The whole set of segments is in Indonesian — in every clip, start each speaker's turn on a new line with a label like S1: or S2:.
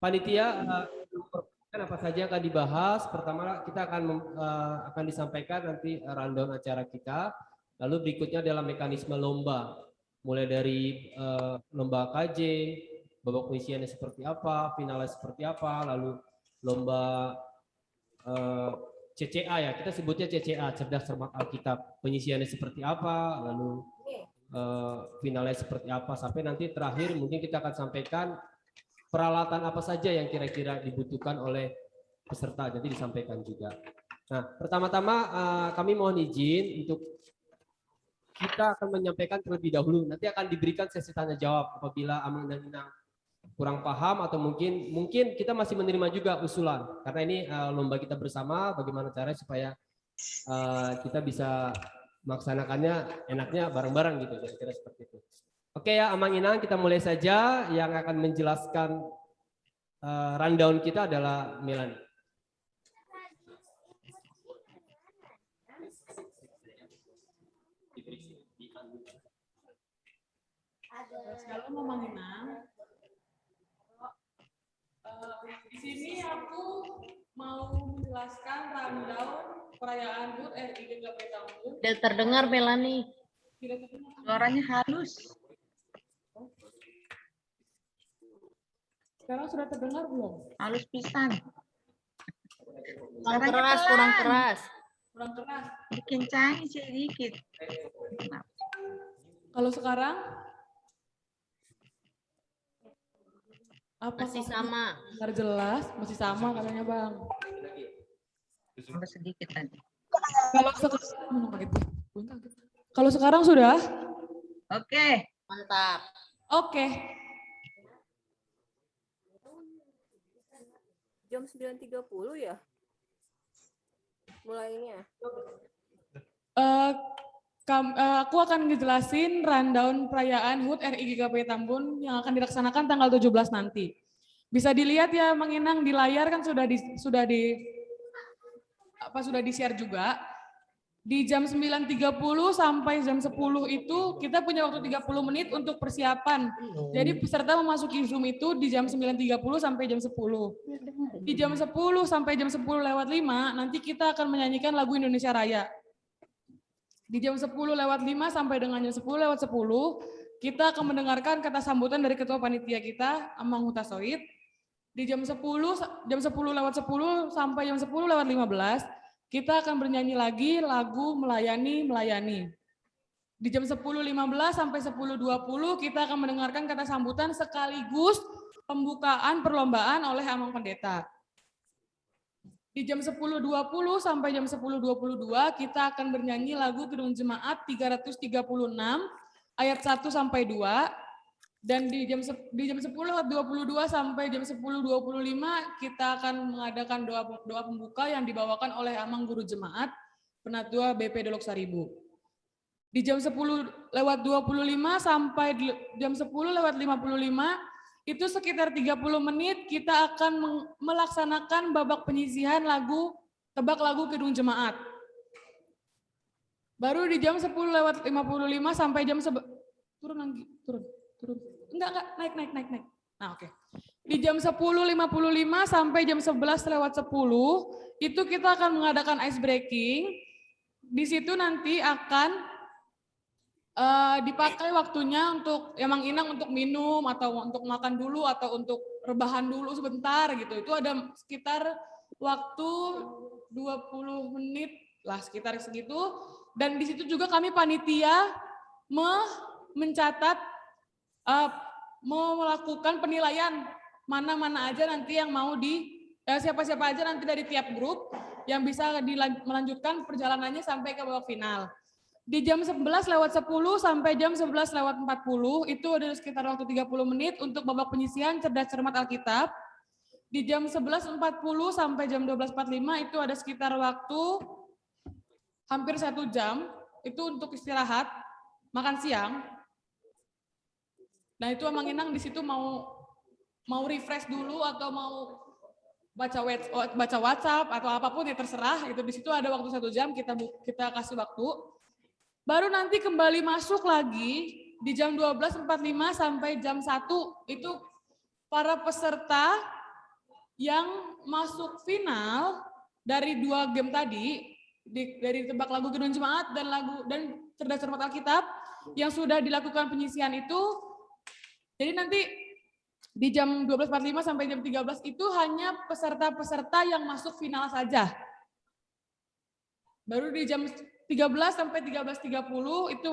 S1: panitia apa saja yang akan dibahas. Pertama kita akan disampaikan nanti rundown acara kita. Lalu berikutnya adalah mekanisme lomba. Mulai dari lomba KJ, babak penyisiannya seperti apa, finalnya seperti apa, lalu lomba CCA ya, kita sebutnya CCA, cerdas cermat Alkitab. Penyisiannya seperti apa, lalu finalnya seperti apa, sampai nanti terakhir mungkin kita akan sampaikan peralatan apa saja yang kira-kira dibutuhkan oleh peserta, jadi disampaikan juga. Nah, pertama-tama kami mohon izin untuk kita akan menyampaikan terlebih dahulu. Nanti akan diberikan sesi tanya jawab apabila Amang dan Inang kurang paham atau mungkin kita masih menerima juga usulan. Karena ini lomba kita bersama, bagaimana caranya supaya kita bisa melaksanakannya enaknya bareng-bareng gitu, kira-kira seperti itu. Oke ya, Amang Inang, kita mulai saja. Yang akan menjelaskan rundown kita adalah Melanie.
S2: Shalom Amang Inang. Di sini aku mau menjelaskan rundown perayaan HUT RI GKP Tambun.
S3: Tidak terdengar Melanie.
S2: Tidak terdengar.
S3: Suaranya halus.
S2: Sekarang sudah terdengar belum?
S3: Halus pisan.
S1: Kurang
S3: keras.
S2: Kurang keras.
S3: Dikencangin sedikit.
S2: Kalau sekarang? Apa
S3: Masih sama.
S2: Dengar jelas? Masih sama katanya Bang.
S3: Tambah sedikit tadi.
S2: Kalau sekarang sudah?
S3: Oke. Mantap.
S2: Oke.
S4: Jam 9.30 ya? Mulainya.
S2: Aku akan ngejelasin rundown perayaan HUT RI GKP Tambun yang akan dilaksanakan tanggal 17 nanti. Bisa dilihat ya Mang Inang di layar kan sudah di-share juga. Di jam 9.30 sampai jam 10 itu kita punya waktu 30 menit untuk persiapan. Jadi peserta memasuki Zoom itu di jam 9.30 sampai jam 10. Di jam 10 sampai jam 10:05 nanti kita akan menyanyikan lagu Indonesia Raya. Di jam 10:05 sampai dengan jam 10:10 kita akan mendengarkan kata sambutan dari Ketua Panitia kita, Amang Hutasoid. Di jam 10 sampai jam 10:15 kita akan bernyanyi lagi lagu Melayani. Di jam 10:15 sampai 10:20 kita akan mendengarkan kata sambutan sekaligus pembukaan perlombaan oleh Amang Pendeta. Di jam 10.20 sampai jam 10.22 kita akan bernyanyi lagu Kidung Jemaat 336 ayat 1 sampai 2. Dan di jam 10.22 sampai jam 10.25 kita akan mengadakan doa pembuka yang dibawakan oleh Amang Guru Jemaat Penatua BP Dolok Saribu. Di jam 10:25 sampai jam 10:55 itu sekitar 30 menit kita akan melaksanakan babak penyisihan lagu Tebak Lagu Kidung Jemaat. Baru di jam 10:55 sampai jam turun. Enggak, naik. Nah, oke. Di jam 10:55 sampai jam 11:10 itu kita akan mengadakan ice breaking. Di situ nanti akan dipakai waktunya untuk Mang Inang untuk minum atau untuk makan dulu atau untuk rebahan dulu sebentar gitu. Itu ada sekitar waktu 20 menit lah sekitar segitu. Dan di situ juga kami panitia mencatat mau melakukan penilaian mana-mana aja nanti yang mau siapa-siapa aja nanti dari tiap grup yang bisa melanjutkan perjalanannya sampai ke babak final. Di jam 11:10 sampai jam 11:40 itu ada sekitar waktu 30 menit untuk babak penyisihan cerdas cermat Alkitab. Di jam 11:40 sampai jam 12:45 itu ada sekitar waktu hampir 1 jam itu untuk istirahat, makan siang. Nah itu Mang Inang di situ mau refresh dulu atau mau baca WhatsApp atau apapun ya terserah. Itu di situ ada waktu 1 jam kita kasih waktu. Baru nanti kembali masuk lagi di jam 12:45 sampai jam 1 itu para peserta yang masuk final dari 2 game tadi, dari tebak lagu Gedung Jemaat dan Cerdas Cermat Alkitab yang sudah dilakukan penyisian itu, jadi nanti di jam 12.45 sampai jam 13 itu hanya peserta-peserta yang masuk final saja. Baru di jam 13 sampai 13.30 itu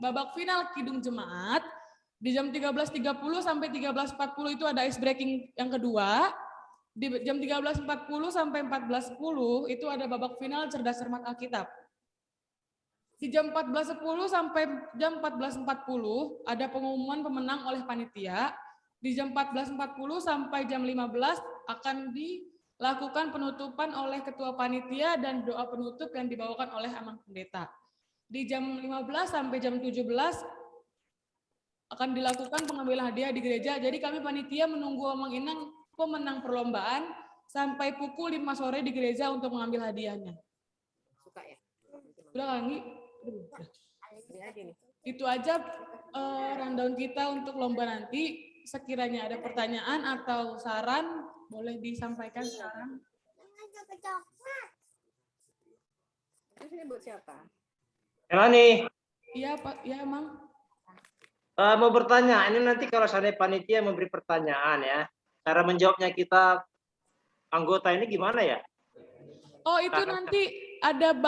S2: babak final Kidung Jemaat. Di jam 13.30 sampai 13.40 itu ada ice breaking yang kedua. Di jam 13.40 sampai 14.10 itu ada babak final Cerdas Cermat Alkitab. Di jam 14.10 sampai jam 14.40 ada pengumuman pemenang oleh panitia. Di jam 14.40 sampai jam 15 akan dilakukan penutupan oleh ketua panitia dan doa penutup yang dibawakan oleh Amang Pendeta. Di jam 15 sampai jam 17 akan dilakukan pengambilan hadiah di gereja. Jadi kami panitia menunggu Amang Inang pemenang perlombaan sampai pukul 5 sore di gereja untuk mengambil hadiahnya.
S4: Suka ya?
S2: Udah Anggi? Itu aja rundown kita untuk lomba nanti. Sekiranya ada pertanyaan atau saran, boleh disampaikan sekarang.
S4: Terus ini buat siapa?
S5: Elani,
S2: Iya Pak, ya Mang.
S5: mau bertanya, ini nanti kalau seandainya panitia memberi pertanyaan ya, cara menjawabnya kita anggota ini gimana ya?
S2: Oh itu nanti ada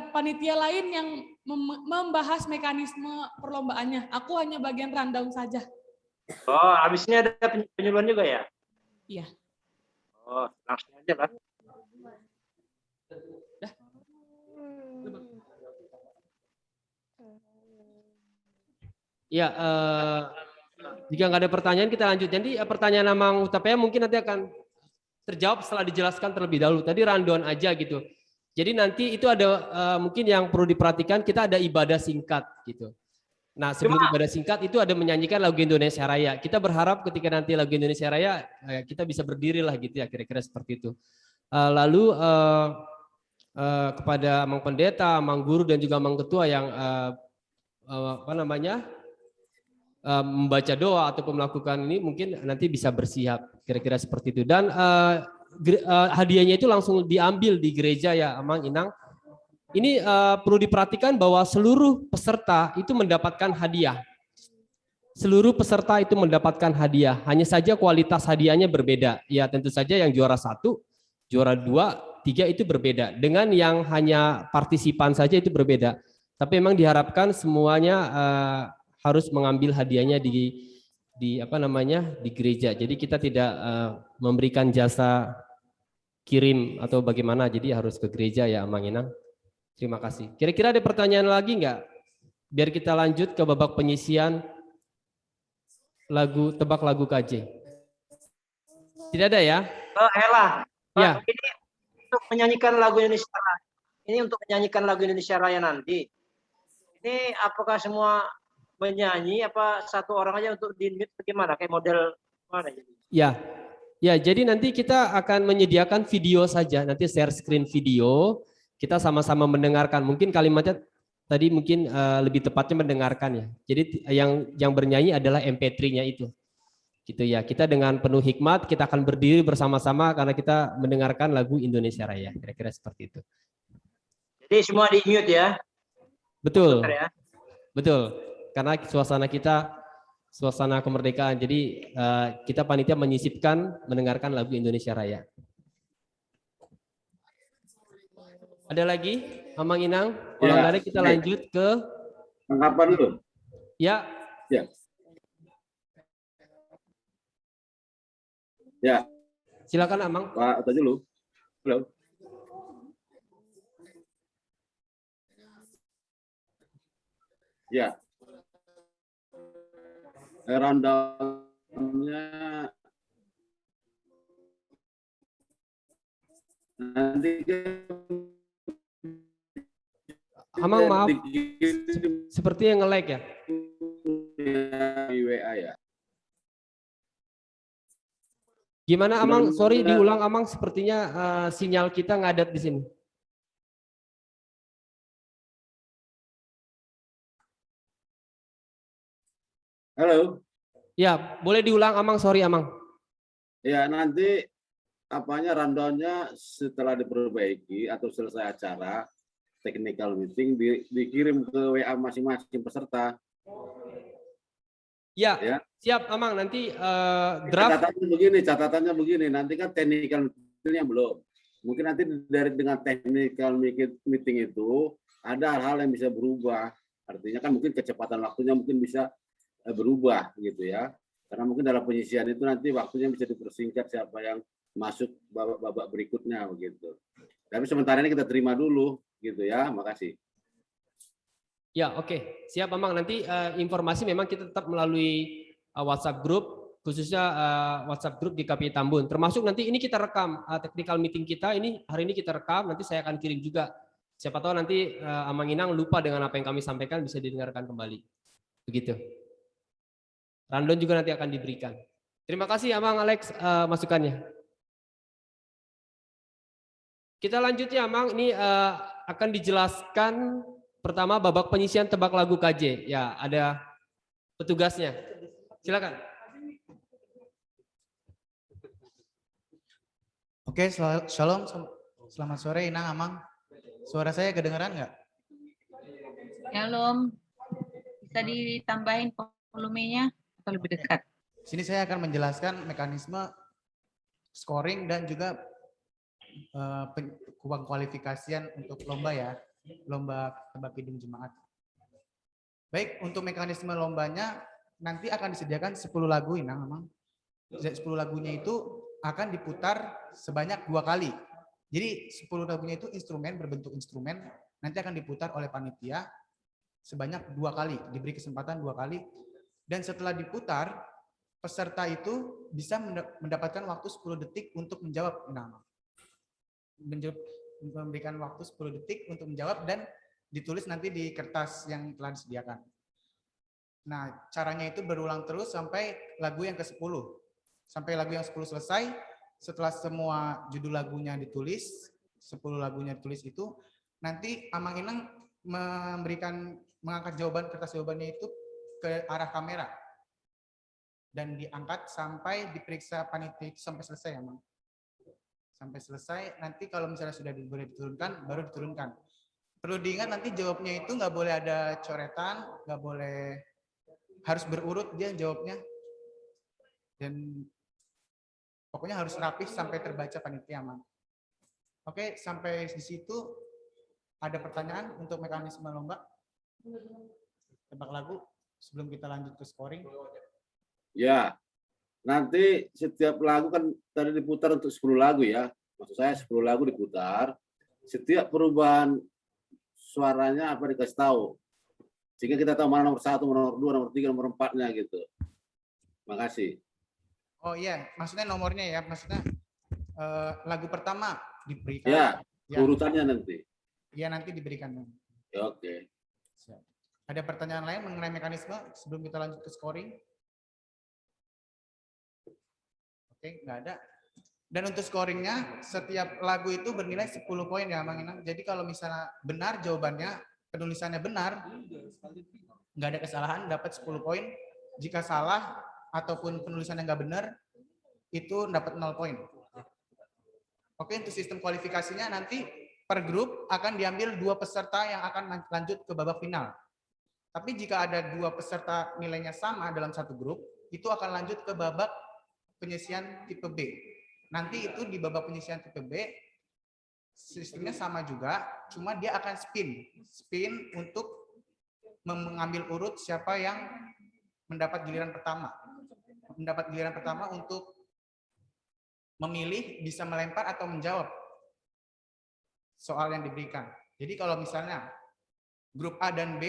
S2: panitia lain yang membahas mekanisme perlombaannya. Aku hanya bagian rundown saja.
S5: Oh, habisnya ada penyuluhan juga ya?
S2: Iya.
S5: Oh, langsung aja lah.
S1: Ya, jika nggak ada pertanyaan kita lanjut. Jadi pertanyaan Amang Utapaya mungkin nanti akan terjawab setelah dijelaskan terlebih dahulu. Tadi rundown aja gitu. Jadi nanti itu ada mungkin yang perlu diperhatikan, kita ada ibadah singkat gitu. Nah sebelum ibadah singkat itu ada menyanyikan lagu Indonesia Raya. Kita berharap ketika nanti lagu Indonesia Raya kita bisa berdiri lah gitu ya, kira-kira seperti itu. Lalu kepada Amang Pendeta, Amang Guru dan juga Amang Ketua yang membaca doa ataupun melakukan ini mungkin nanti bisa bersiap kira-kira seperti itu. Dan hadiahnya itu langsung diambil di gereja ya Amang Inang. Ini perlu diperhatikan bahwa seluruh peserta itu mendapatkan hadiah. Seluruh peserta itu mendapatkan hadiah. Hanya saja kualitas hadiahnya berbeda. Ya tentu saja yang juara 1, juara 2, 3 itu berbeda. Dengan yang hanya partisipan saja itu berbeda. Tapi memang diharapkan semuanya harus mengambil hadiahnya di gereja. Jadi kita tidak memberikan jasa kirim atau bagaimana. Jadi harus ke gereja ya Amang Inang. Terima kasih. Kira-kira ada pertanyaan lagi nggak? Biar kita lanjut ke babak penyisian tebak lagu KJ. Tidak ada ya?
S5: Ella,
S1: Ya.
S5: ini untuk menyanyikan lagu Indonesia Raya. Ini untuk menyanyikan lagu Indonesia Raya nanti. Ini apakah semua menyanyi apa satu orang aja untuk di-mute bagaimana? Kayak model mana jadi?
S1: Ya, jadi nanti kita akan menyediakan video saja. Nanti share screen video. Kita sama-sama mendengarkan. Mungkin kalimatnya tadi mungkin lebih tepatnya mendengarkan ya. Jadi yang bernyanyi adalah MP3-nya itu. Gitu ya. Kita dengan penuh hikmat kita akan berdiri bersama-sama karena kita mendengarkan lagu Indonesia Raya. Kira-kira seperti itu.
S5: Jadi semua di-mute ya.
S1: Betul.
S5: Ya?
S1: Betul. Karena suasana kita suasana kemerdekaan. Jadi kita panitia menyisipkan mendengarkan lagu Indonesia Raya. Ada lagi, Amang Inang? Kalau nggak ada kita lanjut ke
S6: tanggapan dulu.
S1: Ya.
S6: Ya.
S1: Silakan Amang.
S6: Pak Oto dulu. Halo. Ya. Rundown-nya nanti
S1: Amang maaf, seperti yang nge-lag ya?
S6: Di WA ya.
S1: Gimana Amang? Sorry diulang Amang, sepertinya sinyal kita ngadat di sini.
S6: Halo.
S1: Ya, boleh diulang Amang, sorry Amang.
S6: Ya, nanti rundown-nya setelah diperbaiki atau selesai acara technical meeting dikirim ke WA masing-masing peserta.
S1: Ya,
S6: Ya.
S1: siap Amang. Nanti draft.
S6: Catatannya begini. Nanti kan technical meeting-nya belum. Mungkin nanti dengan technical meeting itu ada hal-hal yang bisa berubah. Artinya kan mungkin kecepatan waktunya mungkin bisa berubah gitu ya. Karena mungkin dalam penyisian itu nanti waktunya bisa dipersingkat siapa yang masuk babak berikutnya begitu. Tapi sementara ini kita terima dulu gitu ya. Makasih.
S1: Ya, oke. Siap Amang. Nanti informasi memang kita tetap melalui WhatsApp group, khususnya WhatsApp group di KPI Tambun. Termasuk nanti ini kita rekam technical meeting kita ini hari ini kita rekam, nanti saya akan kirim juga. Siapa tahu nanti Amang Inang lupa dengan apa yang kami sampaikan bisa didengarkan kembali. Begitu. Rundown juga nanti akan diberikan. Terima kasih Amang Alex masukannya. Kita lanjut ya Amang, ini akan dijelaskan pertama babak penyisian tebak lagu KJ. Ya, ada petugasnya. Silakan.
S7: Oke, shalom. Selamat sore Inang, Amang. Suara saya kedengeran nggak?
S3: Shalom. Bisa ditambahin volumenya atau lebih dekat?
S7: Sini saya akan menjelaskan mekanisme scoring dan juga kualifikasian untuk lomba ya, lomba tebak kidung jemaat. Baik, untuk mekanisme lombanya nanti akan disediakan 10 lagu Inang, Amang. 10 lagunya itu akan diputar sebanyak 2 kali. Jadi 10 lagunya itu berbentuk instrumen, nanti akan diputar oleh panitia sebanyak 2 kali, diberi kesempatan 2 kali. Dan setelah diputar, peserta itu bisa mendapatkan waktu 10 detik untuk menjawab. Memberikan waktu 10 detik untuk menjawab dan ditulis nanti di kertas yang telah disediakan. Nah, caranya itu berulang terus sampai lagu yang ke-10. Sampai lagu yang 10 selesai, setelah semua judul lagunya ditulis, 10 lagunya ditulis itu, nanti Amang Inang mengangkat kertas jawabannya itu ke arah kamera. Dan diangkat sampai diperiksa panitia itu sampai selesai, Amang. Sampai selesai, nanti kalau misalnya sudah boleh diturunkan, baru diturunkan. Perlu diingat nanti jawabnya itu nggak boleh ada coretan, nggak boleh, harus berurut dia jawabnya. Dan pokoknya harus rapih sampai terbaca panitia, Mang. Oke, sampai di situ ada pertanyaan untuk mekanisme lomba? Tebak lagu sebelum kita lanjut ke scoring.
S6: Ya, nanti setiap lagu kan tadi diputar untuk 10 lagu ya. Maksud saya 10 lagu diputar. Setiap perubahan suaranya apa dikasih tahu. Sehingga kita tahu mana nomor 1, nomor 2, nomor 3, nomor 4-nya gitu. Makasih.
S7: Oh iya, maksudnya nomornya ya. Maksudnya lagu pertama diberikan.
S6: Ya,
S7: ya.
S6: urutannya nanti.
S7: Iya, nanti diberikan.
S6: Ya, oke.
S7: Ada pertanyaan lain mengenai mekanisme sebelum kita lanjut ke scoring? Oke, nggak ada. Dan untuk scoringnya, setiap lagu itu bernilai 10 poin ya, Mang Inang. Jadi kalau misalnya benar jawabannya, penulisannya benar, nggak ada kesalahan, dapat 10 poin. Jika salah, ataupun penulisannya nggak benar, itu dapat 0 poin. Oke, untuk sistem kualifikasinya nanti per grup akan diambil 2 peserta yang akan lanjut ke babak final. Tapi jika ada 2 peserta nilainya sama dalam satu grup, itu akan lanjut ke babak penyisian tipe B. Nanti itu di babak penyisian tipe B, sistemnya sama juga, cuma dia akan spin untuk mengambil urut siapa yang mendapat giliran pertama. Mendapat giliran pertama untuk memilih bisa melempar atau menjawab soal yang diberikan. Jadi kalau misalnya grup A dan B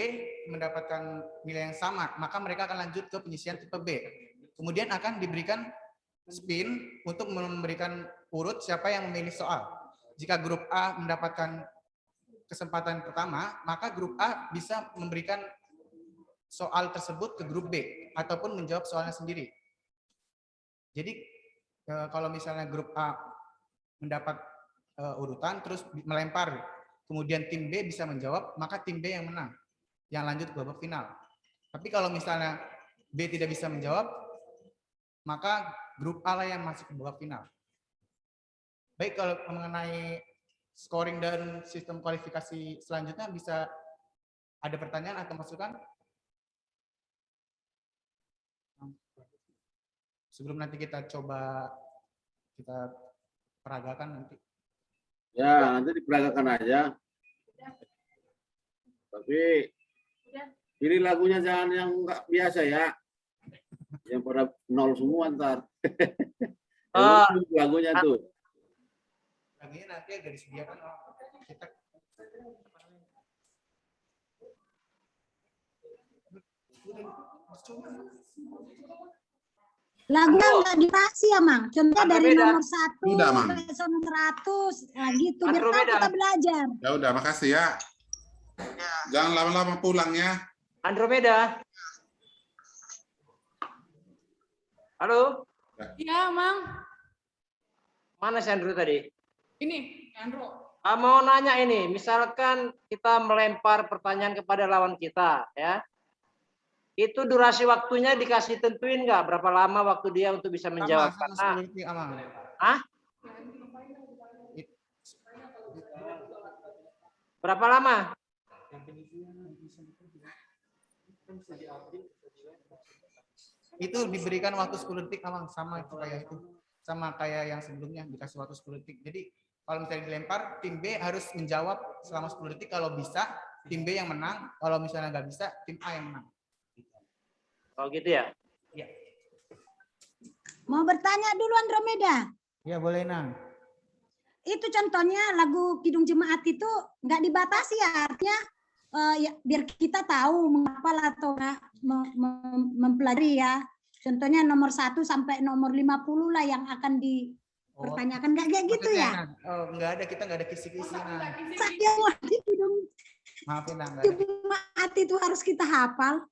S7: mendapatkan nilai yang sama, maka mereka akan lanjut ke penyisian tipe B. Kemudian akan diberikan spin untuk memberikan urut siapa yang memilih soal. Jika grup A mendapatkan kesempatan pertama, maka grup A bisa memberikan soal tersebut ke grup B ataupun menjawab soalnya sendiri. Jadi kalau misalnya grup A mendapat urutan terus melempar, kemudian tim B bisa menjawab, maka tim B yang menang, yang lanjut ke babak final. Tapi kalau misalnya B tidak bisa menjawab, maka grup A lah yang masuk ke babak final. Baik, kalau mengenai scoring dan sistem kualifikasi selanjutnya bisa ada pertanyaan atau masukan? Sebelum nanti kita coba kita peragakan nanti.
S6: Ya, nanti diperagakan aja. Tapi pilih lagunya jangan yang enggak biasa ya. Yang pada nol semua ntar. Lagunya tuh.
S7: Lagunya nanti ada disediakan. Kita
S8: Lagunya nggak dikasih ya, Mang. Contohnya dari
S5: Andromeda.
S8: nomor 1
S9: Udah, Mang.
S8: sampai nomor 100. Nah, gitu. Biar tahu
S5: Andromeda.
S8: kita belajar.
S9: Ya udah, makasih ya. Jangan lama-lama pulang ya.
S5: Andromeda. Halo,
S2: Iya, Mang.
S5: mana si Andrew tadi?
S2: Ini, Andro.
S5: Mau nanya ini, misalkan kita melempar pertanyaan kepada lawan kita, ya. Itu durasi waktunya dikasih tentuin nggak? Berapa lama waktu dia untuk bisa menjawab?
S7: sama
S5: Karena,
S7: 10 detik, Amang.
S5: Hah? Berapa lama?
S7: Itu diberikan waktu 10 detik, Amang, sama kayak itu. Sama kayak yang sebelumnya dikasih waktu 10 detik. Jadi kalau misalnya dilempar, tim B harus menjawab selama 10 detik. Kalau bisa, tim B yang menang. Kalau misalnya nggak bisa, tim A yang menang.
S5: Oh gitu ya?
S8: Mau bertanya dulu Andromeda.
S7: Ya boleh, Nang.
S8: Itu contohnya lagu Kidung Jemaat itu nggak dibatasi ya, artinya ya, biar kita tahu menghafal atau nggak mempelajari ya. Contohnya nomor 1 sampai nomor 50 lah yang akan dipertanyakan. Nggak kayak gitu
S7: Maksudnya,
S8: ya?
S7: Nang, oh, nggak ada, kita nggak ada kisi-kisi, Nang.
S8: Saya wajib Kidung
S7: Maafin, Nang. Nggak ada.
S8: Jemaat itu harus kita hafal.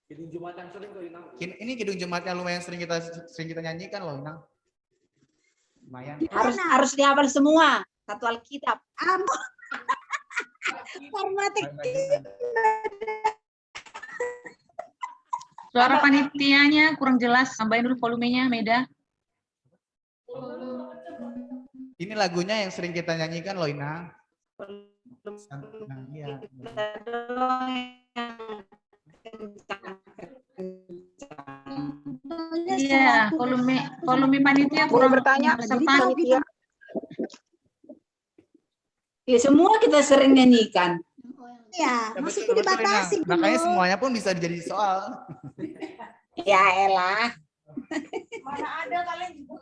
S7: Ini Kidung Jemaat yang lumayan sering kita nyanyikan loh, Nang. Lumayan.
S10: Harus dihafal semua. Satu Alkitab.
S8: Ampun. Formatik.
S3: Suara panitianya kurang jelas, tambahin dulu volumenya, Meda.
S7: Ini lagunya yang sering kita nyanyikan loh, Inang. Nah, iya.
S3: Iya, volume panitia kurang
S10: bertanya,
S3: peserta.
S10: panitia. Ya, semua kita sering nyanyikan.
S8: Ya,
S7: Ya,
S8: masih
S7: betul,
S8: dibatasi.
S7: Inang. Makanya
S8: dulu.
S7: semuanya pun bisa jadi soal.
S10: Ya elah.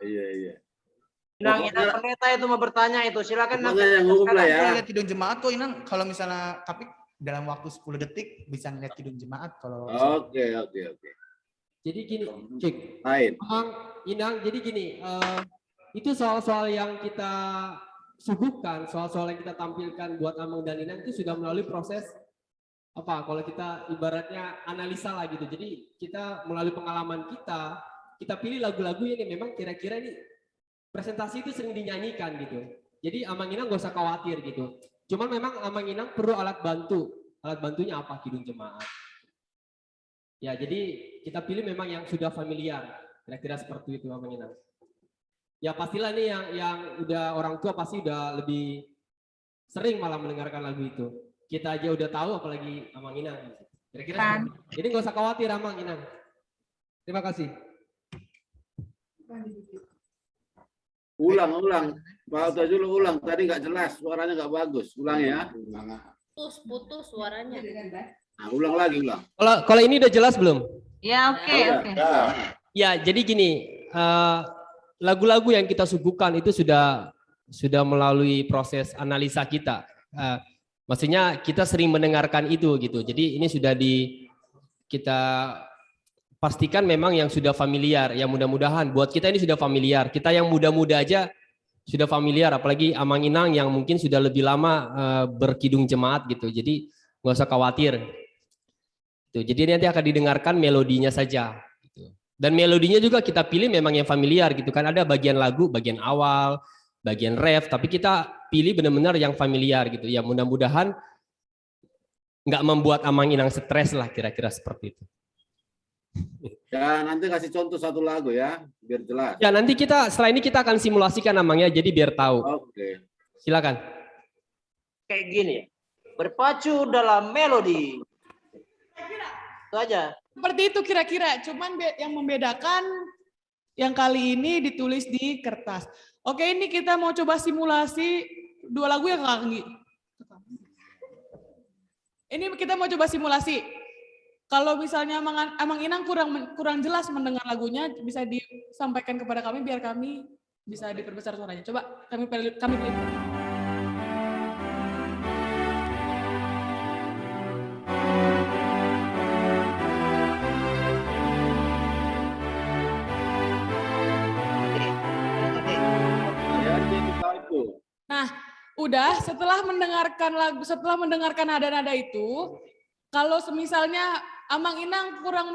S6: Iya.
S5: Inang pendeta itu mau bertanya itu, silakan.
S6: Pokoknya yang umum lah ya.
S7: Lihat Kidung Jemaat kok, Inang. Kalau misalnya, tapi dalam waktu 10 detik bisa ngeliat Kidung Jemaat. Kalau
S6: Oke.
S1: Jadi gini, Cik.
S6: Lain.
S1: Amang, Inang, jadi gini, itu soal-soal yang kita suguhkan, soal-soal yang kita tampilkan buat Amang dan Inang itu sudah melalui proses apa? Kalau kita ibaratnya analisa lah gitu. Jadi kita melalui pengalaman kita pilih lagu-lagu yang memang kira-kira ini presentasi itu sering dinyanyikan gitu. Jadi Amang Inang nggak usah khawatir gitu. Cuman memang Amang Inang perlu alat bantu. Alat bantunya apa? Kidung Jemaat. Ya, jadi kita pilih memang yang sudah familiar. Kira-kira seperti itu Amang Inang. Ya pastilah nih yang udah orang tua pasti udah lebih sering malah mendengarkan lagu itu. Kita aja udah tahu apalagi Amang Inang. Kira-kira seperti itu. Jadi nggak usah khawatir Amang Inang. Terima kasih.
S6: Ulang. Pak Tajul ulang. Tadi nggak jelas, suaranya nggak bagus. Ulang ya.
S4: Putus suaranya.
S6: Nah, ulang lagi.
S1: Kalau ini udah jelas belum?
S3: Ya, oke.
S1: Ya, jadi gini, lagu-lagu yang kita suguhkan itu sudah melalui proses analisa kita. Maksudnya kita sering mendengarkan itu gitu. Jadi ini sudah kita pastikan memang yang sudah familiar. Ya mudah-mudahan buat kita ini sudah familiar. Kita yang muda-muda aja sudah familiar, apalagi Amang Inang yang mungkin sudah lebih lama berkidung jemaat gitu. Jadi nggak usah khawatir. Jadi nanti akan didengarkan melodinya saja. Dan melodinya juga kita pilih memang yang familiar gitu kan. Ada bagian lagu, bagian awal, bagian ref, tapi kita pilih benar-benar yang familiar gitu. Ya mudah-mudahan nggak membuat Amang Inang stres lah, kira-kira seperti itu.
S6: Ya, nanti kasih contoh satu lagu ya, biar jelas.
S1: Ya, nanti setelah ini kita akan simulasikan namanya, jadi biar tahu.
S6: Oke.
S1: Silakan.
S5: Kayak gini, berpacu dalam melodi. Itu aja.
S2: Seperti itu kira-kira, cuman yang membedakan yang kali ini ditulis di kertas. Oke, ini kita mau coba simulasi 2 lagu ya Kak Anggi. Ini kita mau coba simulasi. Kalau misalnya Amang Inang kurang jelas mendengar lagunya, bisa disampaikan kepada kami biar kami bisa diperbesar suaranya. Coba kami pilih. Nah, udah setelah mendengarkan lagu, setelah mendengarkan nada-nada itu, kalau semisalnya Amang Inang kurang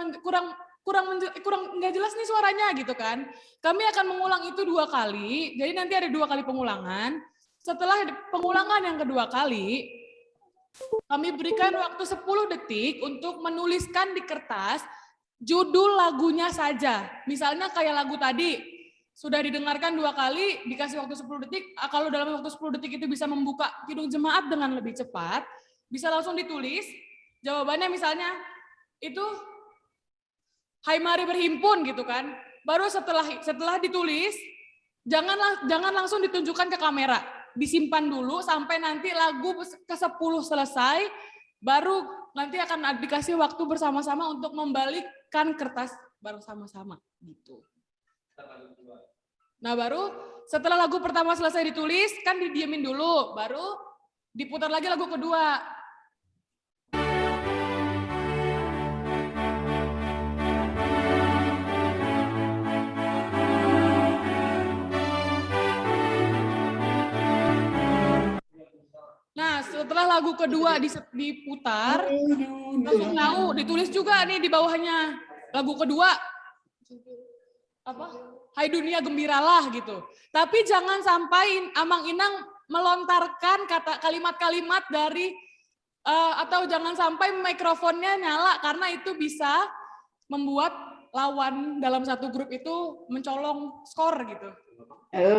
S2: nggak jelas nih suaranya gitu kan, kami akan mengulang itu 2 kali. Jadi nanti ada 2 kali pengulangan. Setelah pengulangan yang kedua kali, kami berikan waktu 10 detik untuk menuliskan di kertas judul lagunya saja. Misalnya kayak lagu tadi, sudah didengarkan 2 kali, dikasih waktu 10 detik. Kalau dalam waktu 10 detik itu bisa membuka Kidung Jemaat dengan lebih cepat, bisa langsung ditulis. Jawabannya misalnya itu Hai Mari Berhimpun gitu kan. Baru setelah ditulis, jangan langsung ditunjukkan ke kamera. Disimpan dulu sampai nanti lagu ke-10 selesai, baru nanti akan dikasih waktu bersama-sama untuk membalikkan kertas bersama-sama gitu. Nah, baru setelah lagu pertama selesai ditulis, kan didiemin dulu, baru diputar lagi lagu kedua. Nah, setelah lagu kedua diputar, langsung tahu, ditulis juga nih di bawahnya. Lagu kedua, apa? Hai dunia gembiralah gitu. Tapi jangan sampai Amang Inang melontarkan kalimat-kalimat dari atau jangan sampai mikrofonnya nyala karena itu bisa membuat lawan dalam satu grup itu mencolong skor gitu.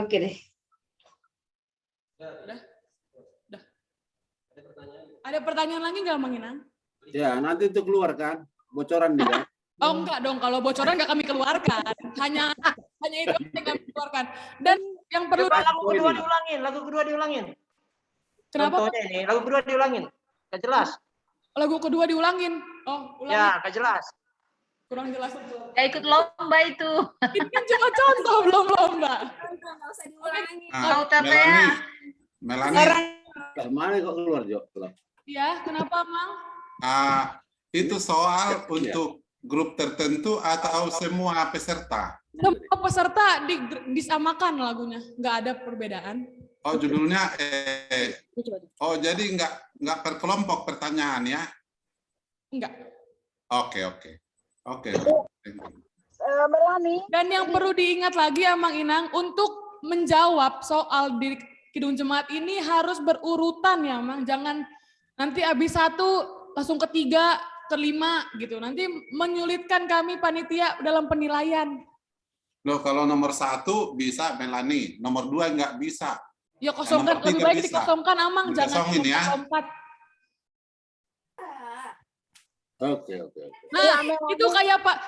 S10: Oke deh.
S2: Udah. Ada pertanyaan lagi nggak, Mang Inang?
S6: Ya, nanti itu keluar kan, bocoran nih kan.
S2: Oh enggak dong, kalau bocoran nggak kami keluarkan. Hanya itu yang kami keluarkan. Dan yang perlu
S5: lagu kedua diulangin.
S2: Kenapa?
S5: Contohnya ini, lagu kedua diulangin. Nggak jelas.
S2: Lagu kedua diulangin. Oh, ulangin.
S5: Ya, nggak jelas.
S2: Kurang jelas.
S3: Ya ikut lomba itu.
S2: Itu kan cuma contoh, belum lomba.
S4: Nggak usah diulangi.
S3: Kau Tapea.
S9: Melani.
S6: Mana kok keluar, Jo?
S2: Iya, kenapa, Mang?
S9: Itu soal untuk grup tertentu atau semua peserta?
S2: Semua peserta disamakan lagunya, nggak ada perbedaan.
S9: Oh, judulnya oh, jadi nggak per kelompok pertanyaan ya?
S2: Enggak.
S9: Oke.
S2: Dan yang perlu diingat lagi ya, Mang Inang, untuk menjawab soal di Kidung Jemaat ini harus berurutan ya, Mang. Jangan nanti habis 1 langsung ke 3, ke 5 gitu. Nanti menyulitkan kami panitia dalam penilaian.
S9: Loh, kalau nomor 1 bisa Melani, nomor 2 nggak bisa.
S2: Ya kosongkan, lebih baik dikosongkan, Amang. Jangan
S9: ya.
S2: lompat.
S6: Oke.
S2: Nah, itu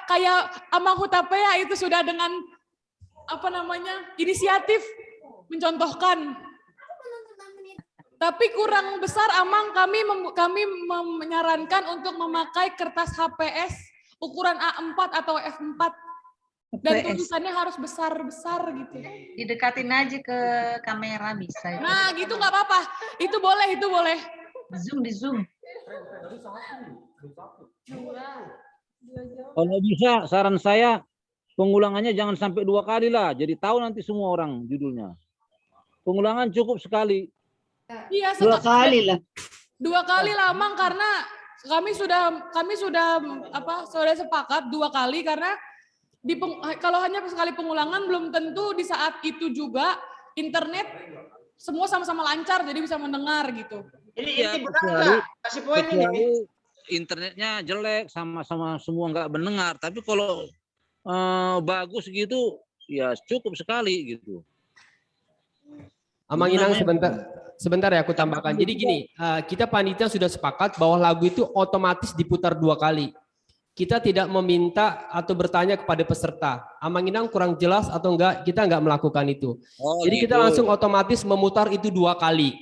S2: kayak Amang Hutapea itu sudah dengan inisiatif mencontohkan. Tapi kurang besar, Amang, kami menyarankan untuk memakai kertas HPS ukuran A4 atau F4 dan tulisannya harus besar-besar gitu.
S3: Didekatin aja ke kamera bisa.
S2: Nah, gitu nggak apa-apa. Itu boleh.
S3: Di zoom.
S11: Kalau bisa, saran saya pengulangannya jangan sampai 2 kali lah. Jadi tahu nanti semua orang judulnya. Pengulangan cukup sekali.
S2: Iya,
S10: 2 kali lah.
S2: 2 kali lah, Mang, karena kami sudah sepakat 2 kali karena kalau hanya sekali pengulangan belum tentu di saat itu juga internet semua sama-sama lancar jadi bisa mendengar gitu.
S5: Ini benar nggak? Kasih poin ini.
S11: internetnya jelek, sama-sama semua nggak mendengar. Tapi kalau bagus gitu, ya cukup sekali gitu.
S1: Amang Inang sebentar ya aku tambahkan. Jadi gini, kita panitia sudah sepakat bahwa lagu itu otomatis diputar 2 kali. Kita tidak meminta atau bertanya kepada peserta. Amang Inang kurang jelas atau enggak, kita enggak melakukan itu. Jadi kita langsung otomatis memutar itu 2 kali.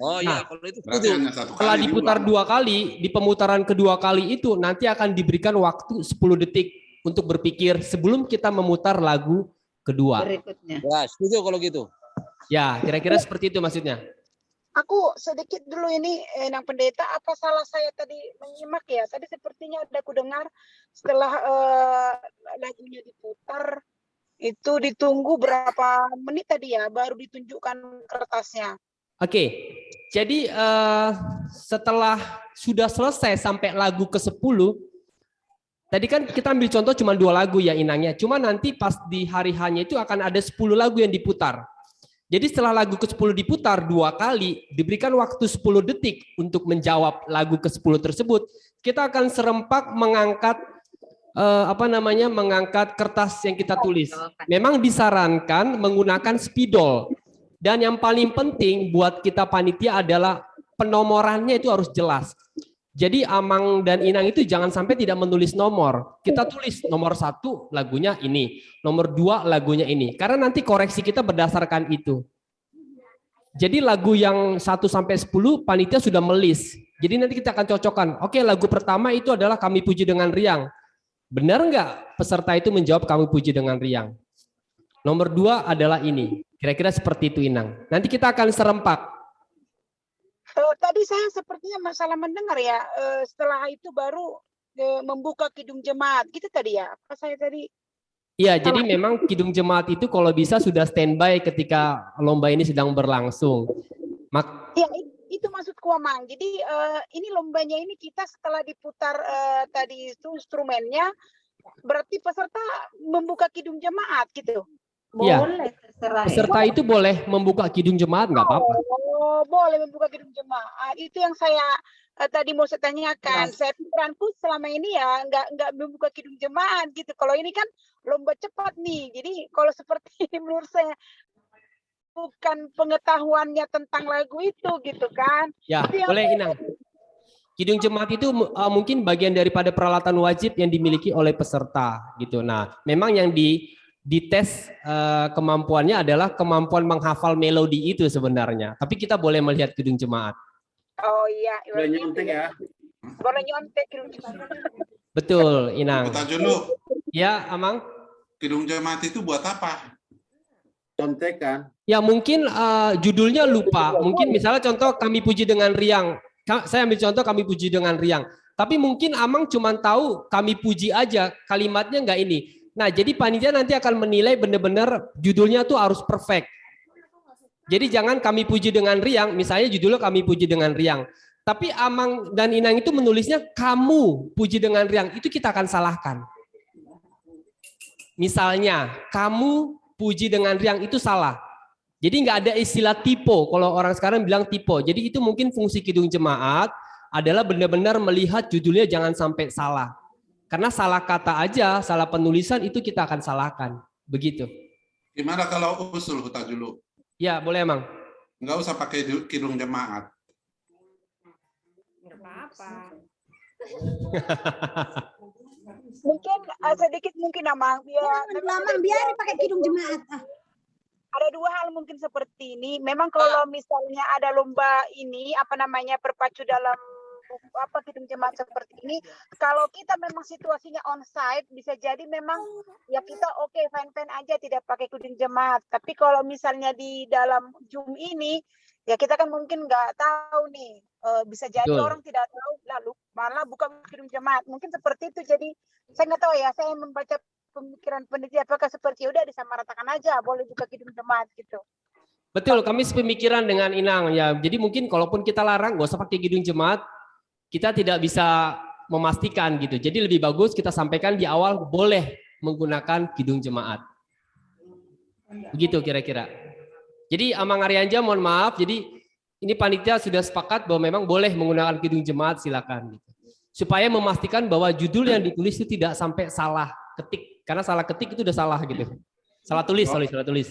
S11: Oh
S1: nah,
S11: iya, kalau itu
S1: setelah diputar 2 kali, di pemutaran kedua kali itu nanti akan diberikan waktu 10 detik untuk berpikir sebelum kita memutar lagu kedua.
S10: Berikutnya.
S11: Ya, setuju kalau gitu.
S1: Ya, kira-kira seperti itu maksudnya.
S12: Aku sedikit dulu ini, Nang Pendeta, apa salah saya tadi menyimak ya? Tadi sepertinya ada aku dengar setelah lagunya diputar, itu ditunggu berapa menit tadi ya, baru ditunjukkan kertasnya.
S1: Oke, jadi setelah sudah selesai sampai lagu ke-10, tadi kan kita ambil contoh cuma 2 lagu ya Inangnya, cuma nanti pas di hari hanya itu akan ada 10 lagu yang diputar. Jadi setelah lagu ke-10 diputar 2 kali, diberikan waktu 10 detik untuk menjawab lagu ke-10 tersebut, kita akan serempak mengangkat mengangkat kertas yang kita tulis. Memang disarankan menggunakan spidol. Dan yang paling penting buat kita panitia adalah penomorannya itu harus jelas. Jadi Amang dan Inang itu jangan sampai tidak menulis nomor. Kita tulis nomor 1 lagunya ini, nomor 2 lagunya ini. Karena nanti koreksi kita berdasarkan itu. Jadi lagu yang 1 sampai 10 panitia sudah melis. Jadi nanti kita akan cocokkan. Oke, lagu pertama itu adalah Kami Puji Dengan Riang. Benar nggak peserta itu menjawab Kami Puji Dengan Riang? Nomor 2 adalah ini. Kira-kira seperti itu Inang. Nanti kita akan serempak.
S12: Tadi saya sepertinya masalah mendengar ya, setelah itu baru membuka kidung jemaat gitu tadi ya. Apa saya tadi?
S1: Iya, jadi memang kidung jemaat itu kalau bisa sudah standby ketika lomba ini sedang berlangsung.
S12: Ya, itu maksudku Amang. Jadi ini lombanya ini kita setelah diputar tadi itu instrumennya, berarti peserta membuka kidung jemaat gitu.
S1: Iya,
S12: Boleh, terserah.
S1: peserta itu boleh membuka kidung jemaat, nggak apa-apa.
S12: Oh, boleh membuka kidung jemaat. Itu yang saya tadi mau saya tanyakan. Saya pikiranku selama ini ya nggak membuka kidung jemaat gitu. Kalau ini kan lomba cepat nih. Jadi kalau seperti ini menurut saya bukan pengetahuannya tentang lagu itu gitu kan.
S1: Ya,
S12: Itu yang
S1: boleh Inang. Kidung jemaat itu mungkin bagian daripada peralatan wajib yang dimiliki oleh peserta gitu. Nah, memang yang dites kemampuannya adalah kemampuan menghafal melodi itu sebenarnya. Tapi kita boleh melihat kidung jemaat.
S12: Oh iya.
S6: Boleh nyontek ya.
S12: Boleh nyontek kidung jemaat.
S1: Betul, Inang.
S9: Kita dulu.
S1: Ya, Amang.
S9: Kidung jemaat itu buat apa?
S6: Contekan.
S1: Ya mungkin judulnya lupa. Mungkin misalnya contoh Kami Puji Dengan Riang. Saya ambil contoh Kami Puji Dengan Riang. Tapi mungkin Amang cuma tahu Kami Puji aja, kalimatnya nggak ini. Nah, jadi panitia nanti akan menilai benar-benar judulnya tuh harus perfect. Jadi jangan Kami Puji Dengan Riang, misalnya judulnya Kami Puji Dengan Riang. Tapi Amang dan Inang itu menulisnya Kamu Puji Dengan Riang, itu kita akan salahkan. Misalnya, Kamu Puji Dengan Riang itu salah. Jadi nggak ada istilah tipe, kalau orang sekarang bilang tipe. Jadi itu mungkin fungsi kidung jemaat adalah benar-benar melihat judulnya jangan sampai salah. Karena salah kata aja, salah penulisan itu kita akan salahkan. Begitu.
S9: Gimana kalau usul Huta dulu?
S1: Ya, boleh Emang.
S9: Nggak usah pakai kidung jemaat.
S4: Nggak apa-apa.
S12: Mungkin sedikit mungkin Amang.
S8: Biar pakai kidung jemaat.
S12: Ada 2 hal mungkin seperti ini. Memang kalau misalnya ada lomba ini, perpacu dalam kidung jemaat seperti ini, kalau kita memang situasinya onsite bisa jadi memang ya kita oke, fine aja tidak pakai kidung jemaat. Tapi kalau misalnya di dalam Zoom ini ya kita kan mungkin nggak tahu nih, bisa jadi orang tidak tahu lalu malah buka kidung jemaat, mungkin seperti itu. Jadi saya nggak tahu ya, saya membaca pemikiran peneliti apakah seperti udah disamaratakan aja boleh buka kidung jemaat gitu.
S1: Betul, kami sepemikiran dengan Inang ya. Jadi mungkin kalaupun kita larang nggak usah pakai kidung jemaat, kita tidak bisa memastikan gitu. Jadi lebih bagus kita sampaikan di awal boleh menggunakan kidung jemaat. Begitu kira-kira. Jadi Amang Arianja mohon maaf. Jadi ini panitia sudah sepakat bahwa memang boleh menggunakan kidung jemaat, silakan. supaya memastikan bahwa judul yang ditulis itu tidak sampai salah ketik, karena salah ketik itu udah salah gitu. Salah tulis, salah tulis.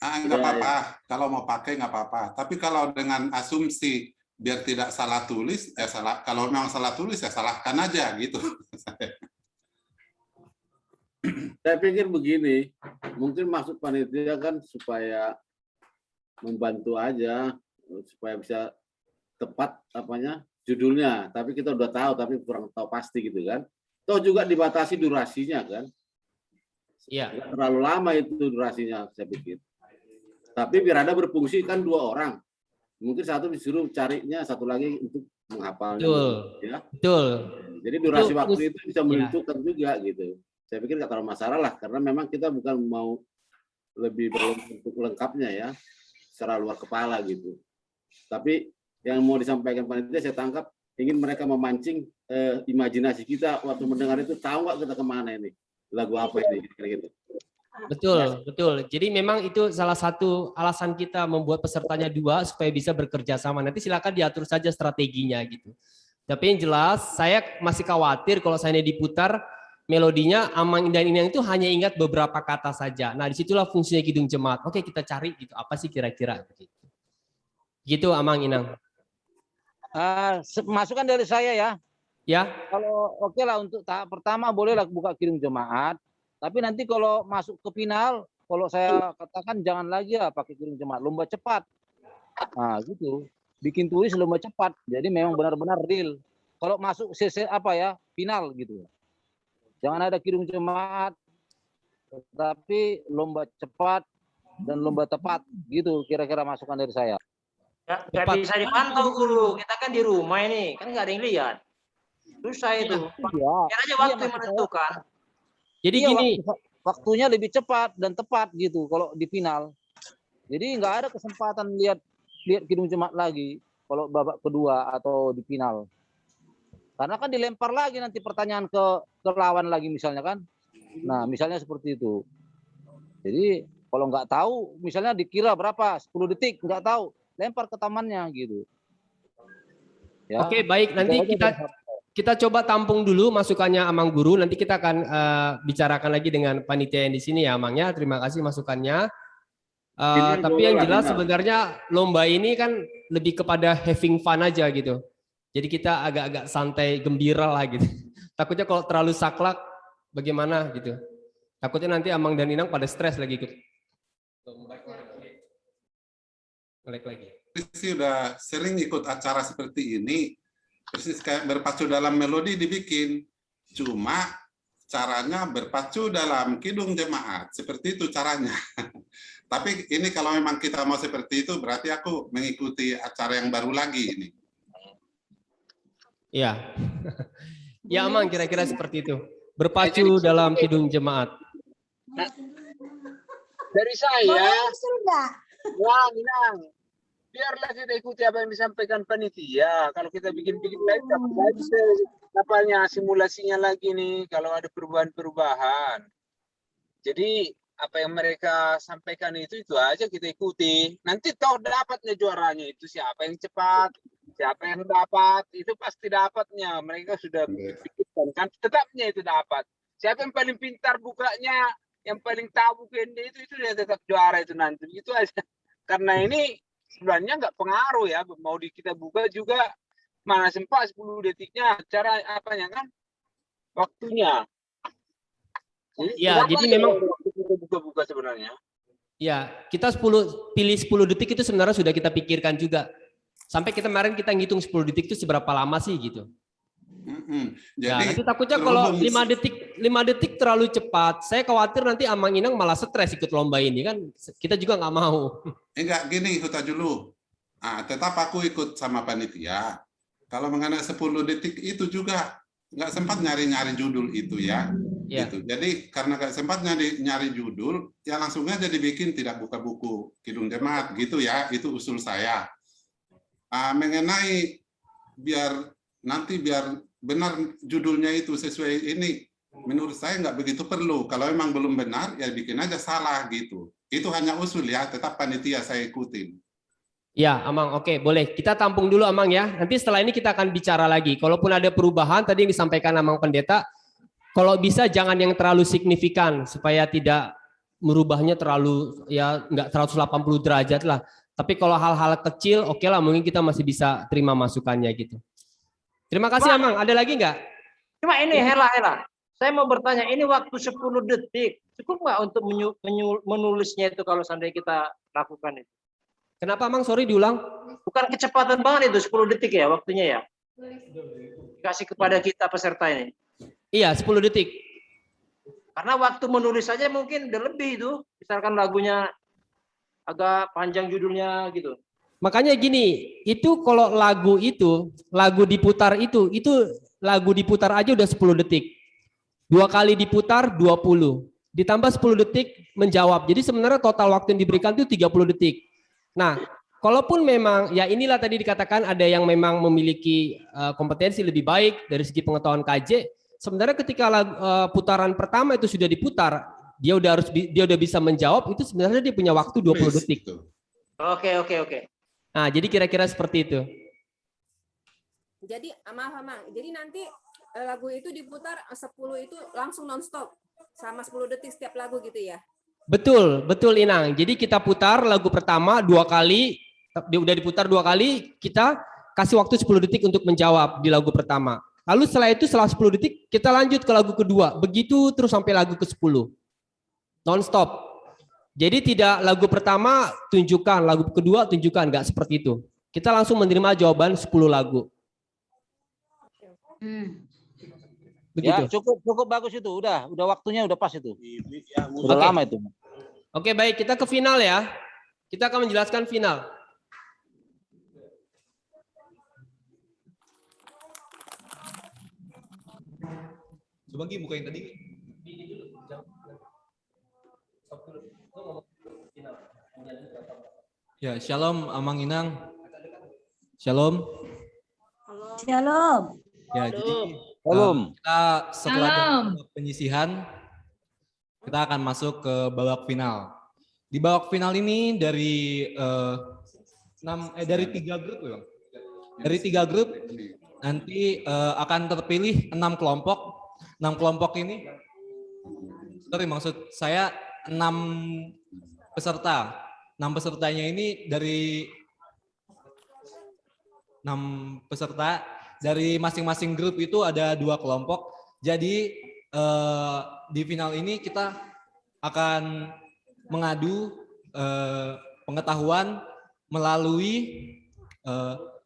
S9: Nggak apa-apa, kalau mau pakai nggak apa-apa. Tapi kalau dengan asumsi biar tidak salah tulis, ya salah. Kalau memang salah tulis ya salahkan aja gitu.
S6: Saya pikir begini, mungkin maksud panitia kan supaya membantu aja, supaya bisa tepat judulnya. Tapi kita udah tahu, tapi kurang tahu pasti gitu kan. Toh juga dibatasi durasinya kan.
S1: Iya.
S6: Nggak terlalu lama itu durasinya, saya pikir. Tapi biar ada berfungsi kan 2 orang. Mungkin satu disuruh carinya, satu lagi untuk menghafalnya.
S1: Betul.
S6: Ya.
S1: Betul.
S6: Jadi durasi
S1: Betul.
S6: waktu itu bisa
S1: Ya.
S6: menentukan juga gitu. Saya pikir nggak terlalu masalah lah, karena memang kita bukan mau lebih untuk lengkapnya ya, secara luar kepala gitu. Tapi yang mau disampaikan panitia saya tangkap ingin mereka memancing imajinasi kita waktu mendengar itu, tahu nggak kita kemana ini, lagu apa ini, gitu.
S1: Betul, betul. Jadi memang itu salah satu alasan kita membuat pesertanya 2 supaya bisa bekerja sama. Nanti silakan diatur saja strateginya gitu. Tapi yang jelas saya masih khawatir kalau saya diputar melodinya Amang dan Inang itu hanya ingat beberapa kata saja. Nah, disitulah fungsinya Kidung Jemaat. Oke, kita cari gitu. Apa sih kira-kira begitu. Gitu Amang Inang.
S11: Masukan dari saya ya.
S1: Ya.
S11: Kalau oke lah untuk tahap pertama bolehlah buka Kidung Jemaat. Tapi nanti kalau masuk ke final, kalau saya katakan jangan lagi ya pakai Kidung Jemaat, lomba cepat. Nah, gitu. Bikin tulis lomba cepat. Jadi memang benar-benar real. Kalau masuk final gitu. Jangan ada Kidung Jemaat, tapi lomba cepat dan lomba tepat. Gitu kira-kira masukan dari saya.
S5: Ya, nggak bisa dipantau guru. Kita kan di rumah ini, kan nggak ada yang lihat. Susah itu. Biar aja waktu yang menentukan.
S1: Jadi
S11: iya,
S1: gini,
S11: waktunya lebih cepat dan tepat gitu kalau di final. Jadi nggak ada kesempatan lihat Kidung Jemaat lagi kalau babak kedua atau di final. Karena kan dilempar lagi nanti pertanyaan ke lawan lagi misalnya kan. Nah, misalnya seperti itu. Jadi kalau nggak tahu, misalnya dikira berapa, 10 detik, nggak tahu, lempar ke tamannya gitu. Ya.
S1: Oke, baik. Nanti kita coba tampung dulu masukannya Amang Guru. Nanti kita akan bicarakan lagi dengan panitia yang di sini ya, Amang ya. Terima kasih masukannya. Tapi yang jelas sebenarnya lomba ini kan lebih kepada having fun aja gitu. Jadi kita agak-agak santai, gembira lah gitu. Takutnya kalau terlalu saklek, bagaimana gitu. Takutnya nanti Amang dan Inang pada stres lagi gitu. Ngelek lagi.
S9: Sih udah sering ikut acara seperti ini. Persis kayak berpacu dalam melodi dibikin, cuma caranya berpacu dalam Kidung Jemaat, seperti itu caranya. Tapi ini kalau memang kita mau seperti itu, berarti aku mengikuti acara yang baru lagi ini.
S1: Iya, ya Amang kira-kira seperti itu, berpacu dalam Kidung Jemaat.
S13: Nah, dari saya, wah Inang, biarlah kita ikuti apa yang disampaikan panitia. Kalau kita bikin-bikin lagi, apanya simulasinya lagi nih, kalau ada perubahan-perubahan. Jadi apa yang mereka sampaikan itu aja kita ikuti. Nanti toh dapatnya juaranya itu siapa yang cepat, siapa yang dapat, itu pasti dapatnya. Mereka sudah pikirkan kan, tetapnya itu dapat. Siapa yang paling pintar bukanya, yang paling tahu bukannya itu dia tetap juara itu nanti. Itu aja. Karena ini sebenarnya nggak pengaruh ya, mau kita buka juga mana sempat 10 detiknya, cara apanya kan waktunya.
S1: Ya, jadi memang
S13: buka sebenarnya.
S1: Ya, kita pilih 10 detik itu sebenarnya sudah kita pikirkan juga. Sampai kemarin kita ngitung 10 detik itu seberapa lama sih gitu.
S9: Jadi
S1: nah, nanti takutnya kalau 5 detik terlalu cepat, saya khawatir nanti Amang Inang malah stres ikut lomba ini kan, kita juga nggak mau.
S9: Enggak gini Huta Julu, tetap aku ikut sama panitia. Kalau mengenai 10 detik itu juga nggak sempat nyari-nyari judul itu ya. Gitu. Jadi karena nggak sempat nyari judul, ya langsung aja dibikin, tidak buka buku Kidung Jemaat gitu ya, itu usul saya. Mengenai biar benar judulnya itu sesuai ini, menurut saya nggak begitu perlu. Kalau memang belum benar, ya bikin aja salah gitu. Itu hanya usul ya, tetap panitia saya ikutin.
S1: Ya, Amang, oke, boleh. Kita tampung dulu, Amang ya. Nanti setelah ini kita akan bicara lagi. Kalaupun ada perubahan, tadi yang disampaikan Amang Pendeta, kalau bisa jangan yang terlalu signifikan, supaya tidak merubahnya terlalu, ya nggak 180 derajat lah. Tapi kalau hal-hal kecil, oke lah, mungkin kita masih bisa terima masukannya gitu. Terima kasih, Amang. Ada lagi nggak?
S5: Cuma ini, Hela. Saya mau bertanya, ini waktu 10 detik, cukup nggak untuk menulisnya itu kalau seandainya kita lakukan itu?
S1: Kenapa, Mang? Sorry, diulang.
S5: Bukan kecepatan banget itu, 10 detik ya waktunya ya? Kasih kepada kita peserta ini.
S1: Iya, 10 detik.
S5: Karena waktu menulis saja mungkin udah lebih itu. Misalkan lagunya agak panjang judulnya gitu.
S1: Makanya gini, itu kalau lagu diputar itu lagu diputar aja udah 10 detik. 2 kali diputar 20. Ditambah 10 detik menjawab. Jadi sebenarnya total waktu yang diberikan itu 30 detik. Nah, kalaupun memang, ya inilah tadi dikatakan ada yang memang memiliki kompetensi lebih baik dari segi pengetahuan KJ, sebenarnya ketika putaran pertama itu sudah diputar, dia udah bisa menjawab, itu sebenarnya dia punya waktu 20 detik.
S5: Oke.
S1: Nah, jadi kira-kira seperti itu.
S4: Jadi maaf, jadi nanti lagu itu diputar 10 itu langsung nonstop sama 10 detik setiap lagu gitu ya?
S1: Betul Inang. Jadi kita putar lagu pertama 2 kali, udah diputar 2 kali, kita kasih waktu 10 detik untuk menjawab di lagu pertama. Lalu setelah 10 detik kita lanjut ke lagu kedua, begitu terus sampai lagu ke-10. Non-stop. Jadi tidak lagu pertama tunjukkan, lagu kedua tunjukkan, nggak seperti itu. Kita langsung menerima jawaban 10 lagu. Begitu.
S11: Ya, cukup bagus itu. Udah waktunya udah pas itu. Udah lama itu.
S1: Oke, baik, kita ke final ya. Kita akan menjelaskan final.
S14: Coba Gi buka yang tadi. Ya, Shalom Amang Inang. Shalom.
S8: Shalom.
S14: Ya, jadi kita setelah penyisihan, kita akan masuk ke babak final. Di babak final ini dari 3 grup ya. Dari 3 grup nanti akan terpilih 6 kelompok. 6 kelompok ini, maksud saya 6 peserta. 6 pesertanya ini dari 6 peserta dari masing-masing grup itu ada 2 kelompok. Jadi di final ini kita akan mengadu pengetahuan melalui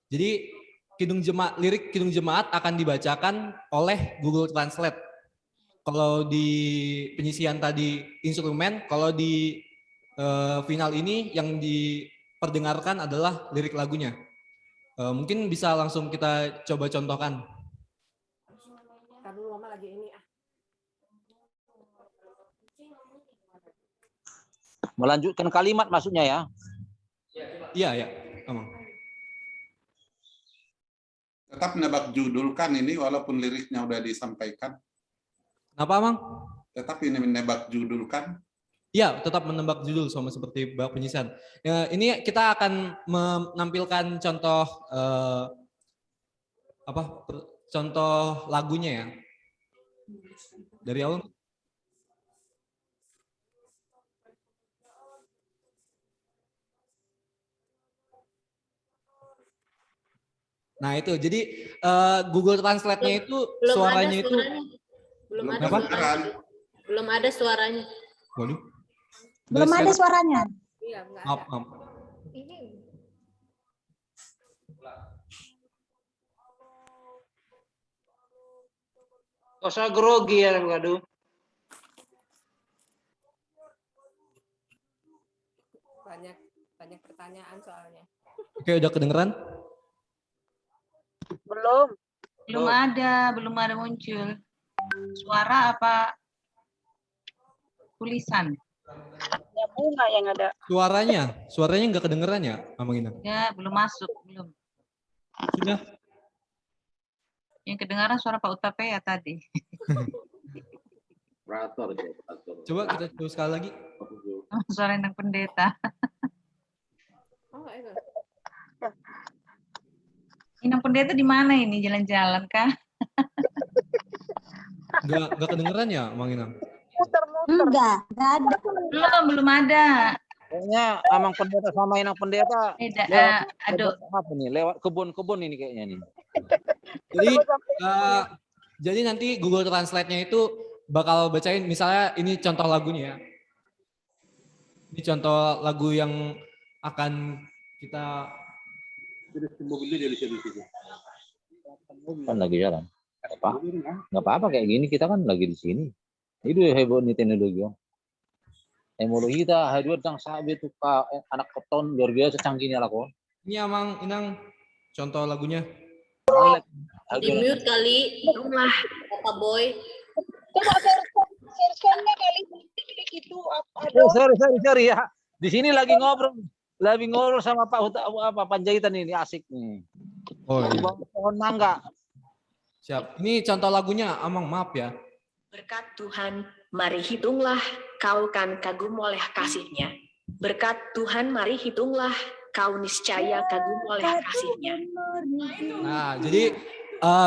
S14: jadi lirik Kidung Jemaat akan dibacakan oleh Google Translate. Kalau di penyisihan tadi instrumen, kalau di final ini yang diperdengarkan adalah lirik lagunya. Mungkin bisa langsung kita coba contohkan.
S4: Dulu Mama lagi ini
S11: Melanjutkan kalimat maksudnya ya?
S14: Iya, Amang.
S9: Tetap nebak judul kan ini walaupun liriknya udah disampaikan.
S14: Kenapa, Amang?
S9: Tetap ini menebak judul kan?
S14: Iya, tetap menebak judul sama seperti babak penyisihan. Ya, ini kita akan menampilkan contoh contoh lagunya ya. Dari awal. Nah itu, jadi Google Translate-nya itu suaranya itu
S15: belum ada suaranya.
S14: Waduh.
S8: Belum ada suaranya.
S4: Iya, enggak
S14: Maaf.
S4: Ini
S5: Kok saya grogi ya, waduh.
S4: banyak pertanyaan soalnya.
S14: Oke, udah kedengeran?
S3: Belum ada muncul. Suara apa tulisan?
S12: Ya, bunga yang ada.
S14: Suaranya nggak kedengeran ya, Amang Inang?
S3: Ya, belum masuk, belum.
S14: Sudah.
S3: Yang kedengaran suara Pak Utapea tadi.
S6: Operator.
S14: Coba kita coba sekali lagi.
S3: Suara Endang Pendeta.
S4: Oh, itu.
S3: Inang Pendeta di mana ini jalan-jalan kah?
S14: Nggak kedengeran ya, Mang Inang?
S8: Enggak ada.
S3: Belum ada.
S11: Kayaknya Amang Pendeta sama Inang Pendeta
S3: Beda,
S11: lewat
S3: aduh.
S11: apa nih? Lewat kebun-kebun ini kayaknya nih.
S14: Jadi nanti Google Translate-nya itu bakal bacain, misalnya ini contoh lagunya ya. Ini contoh lagu yang akan kita
S11: Kan lagi jalan. Nggak apa-apa kayak gini, kita kan lagi di sini. Itu heboh nih teknologi. Teknologi kita hadir tentang sahabat itu anak keton luar biasa canggihnya lah kok.
S14: Ini Amang Inang contoh lagunya.
S15: Di mute kali, rumah kata boy.
S12: Coba share-nya kali itu
S11: Sorry ya. Di sini lagi ngobrol sama Pak Panjaitan ini asik nih.
S14: Oh iya.
S11: Pohon mangga.
S14: Siap. Ini contoh lagunya, Amang, maaf ya.
S16: Berkat Tuhan, mari hitunglah, kau kan kagum oleh kasih-Nya. Berkat Tuhan, mari hitunglah, kau niscaya kagum oleh kasih-Nya.
S14: Nah, jadi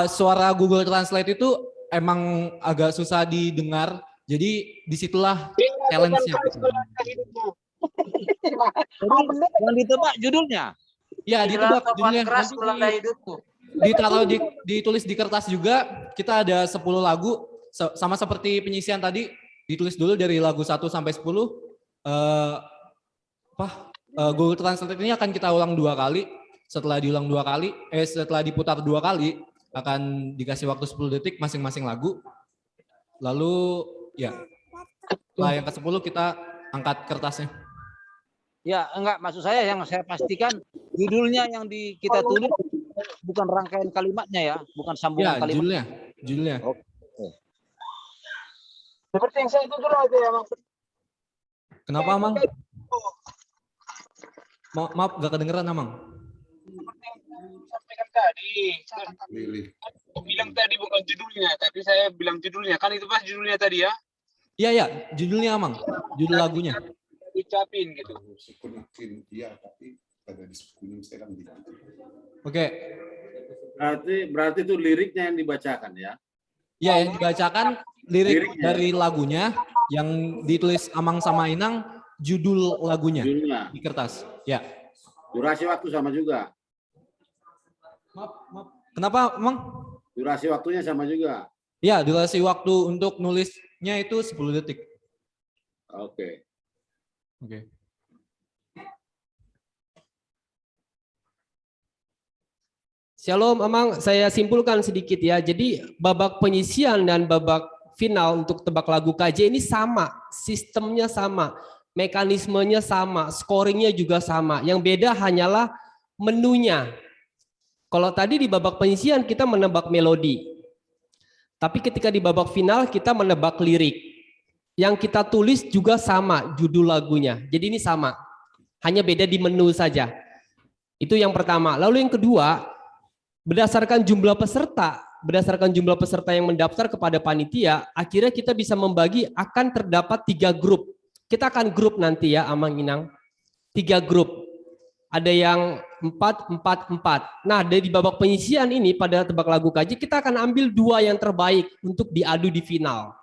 S14: suara Google Translate itu emang agak susah didengar. Jadi disitulah challenge-nya.
S11: Yang ditebak judulnya.
S14: Ya, ditebak judulnya. Ditaruh ditulis di kertas juga. Kita ada 10 lagu sama seperti penyisian tadi, ditulis dulu dari lagu 1 sampai 10. Google Translate ini akan kita ulang 2 kali. Setelah diulang 2 kali, setelah diputar 2 kali, akan dikasih waktu 10 detik masing-masing lagu. Lalu ya, setelah yang ke-10 kita angkat kertasnya.
S11: Ya, enggak, maksud saya yang saya pastikan judulnya yang kita tulis bukan rangkaian kalimatnya ya, bukan sambungan kalimat.
S14: Judulnya.
S11: Oke.
S13: Seperti yang saya itu dulu aja ya, Bang.
S14: Kenapa, Amang? Maaf, gak kedengeran, Amang.
S13: Seperti yang sampaikan tadi. Bilang tadi bukan judulnya, tapi saya bilang judulnya. Kan itu pas judulnya tadi ya?
S14: Iya, judulnya, Amang. Judul lagunya.
S13: Ucapin gitu.
S14: Oke.
S6: Berarti itu liriknya yang dibacakan ya?
S14: Ya, yang dibacakan lirik dari lagunya, yang ditulis Amang sama Inang, judul lagunya di kertas. Ya.
S6: Durasi waktu sama juga.
S14: Maaf. Kenapa, Amang?
S6: Durasi waktunya sama juga.
S14: Ya, durasi waktu untuk nulisnya itu 10 detik.
S6: Oke.
S1: Shalom, Amang, saya simpulkan sedikit ya. Jadi babak penyisian dan babak final untuk tebak lagu KJ ini sama, sistemnya sama, mekanismenya sama, scoringnya juga sama. Yang beda hanyalah menunya. Kalau tadi di babak penyisian kita menebak melodi, tapi ketika di babak final kita menebak lirik. Yang kita tulis juga sama judul lagunya. Jadi ini sama, hanya beda di menu saja. Itu yang pertama. Lalu yang kedua, berdasarkan jumlah peserta yang mendaftar kepada panitia, akhirnya kita bisa membagi, akan terdapat 3 grup. Kita akan grup nanti ya, Amang Inang. 3 grup. Ada yang 4. Nah, dari babak penyisian ini pada tebak lagu KJ kita akan ambil 2 yang terbaik untuk diadu di final.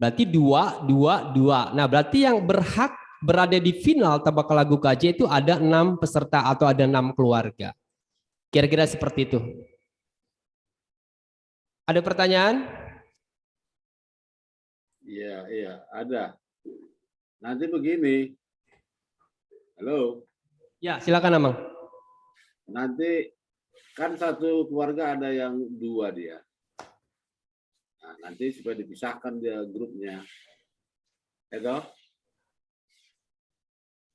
S1: Berarti 2. Nah, berarti yang berhak berada di final tebak lagu KJ itu ada 6 peserta atau ada 6 keluarga. Kira-kira seperti itu. Ada pertanyaan?
S6: Iya, ada. Nanti begini. Halo.
S1: Ya, silakan, Amang.
S6: Nanti kan satu keluarga ada yang 2 dia. Nah, nanti supaya dipisahkan dia grupnya.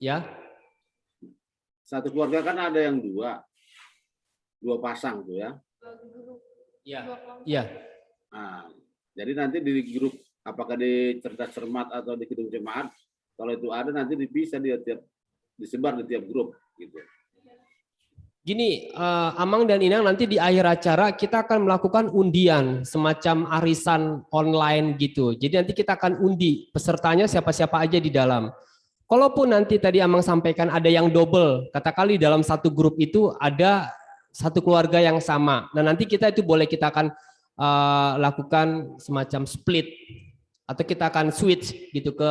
S1: Ya.
S6: Satu keluarga kan ada yang 2 pasang tuh ya.
S1: Iya.
S6: Nah, jadi nanti di grup apakah di Cerdas Cermat atau di Kidung Jemaat, kalau itu ada nanti dipisah disebar di tiap grup gitu.
S1: Gini, Amang dan Inang, nanti di akhir acara kita akan melakukan undian semacam arisan online gitu. Jadi nanti kita akan undi pesertanya siapa-siapa aja di dalam. Kalaupun nanti tadi Amang sampaikan ada yang double, katakanlah dalam satu grup itu ada satu keluarga yang sama. Nah, nanti kita itu boleh kita akan lakukan semacam split atau kita akan switch gitu ke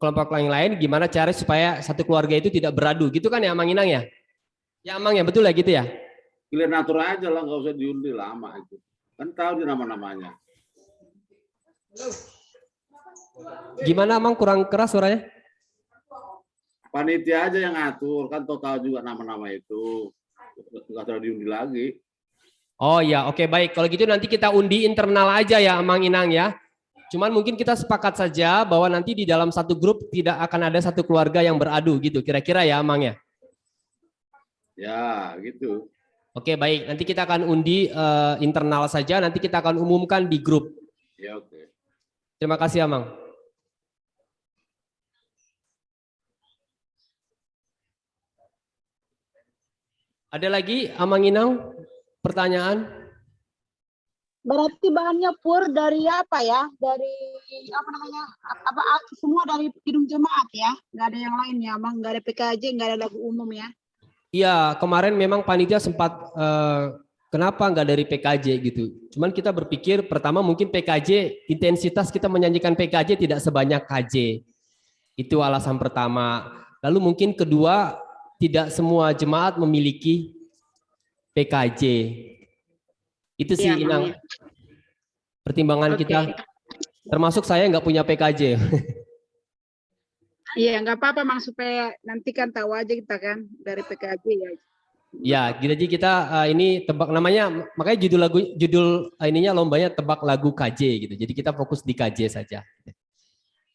S1: kelompok yang lain, gimana cara supaya satu keluarga itu tidak beradu gitu kan ya Amang Inang ya? Ya Amang ya, betul ya gitu ya?
S6: Pilih natural aja lah, nggak usah diundi lama itu. Kan tahu di nama-namanya.
S1: Gimana Amang, kurang keras suaranya?
S6: Panitia aja yang ngatur, kan total juga nama-nama itu. Nggak usah diundi lagi.
S1: Oh ya, oke baik. Kalau gitu nanti kita undi internal aja ya Amang Inang ya. Cuman mungkin kita sepakat saja bahwa nanti di dalam satu grup tidak akan ada satu keluarga yang beradu gitu. Kira-kira ya Amang ya?
S6: Ya, gitu.
S1: Oke baik, nanti kita akan undi internal saja, nanti kita akan umumkan di grup.
S6: Ya, oke.
S1: Terima kasih Amang. Ada lagi Amang Inang pertanyaan?
S12: Berarti bahannya pur dari apa ya? Dari apa namanya? Apa semua dari Kidung Jemaat ya? Nggak ada yang lain ya, Bang? Nggak ada PKJ, nggak ada lagu umum ya?
S1: Iya, kemarin memang panitia sempat kenapa nggak dari PKJ gitu. Cuman kita berpikir pertama mungkin PKJ, intensitas kita menyanyikan PKJ tidak sebanyak KJ. Itu alasan pertama. Lalu mungkin kedua, tidak semua jemaat memiliki PKJ. Itu sih
S12: Iya,
S1: Inang pertimbangan kita. Termasuk saya nggak punya PKJ.
S12: Iya, nggak apa-apa, Mang, supaya nanti kan tahu aja kita kan dari PKJ ya.
S1: Ya, jadi kita ini tebak namanya, makanya judul ininya lombanya tebak lagu KJ gitu. Jadi kita fokus di KJ saja.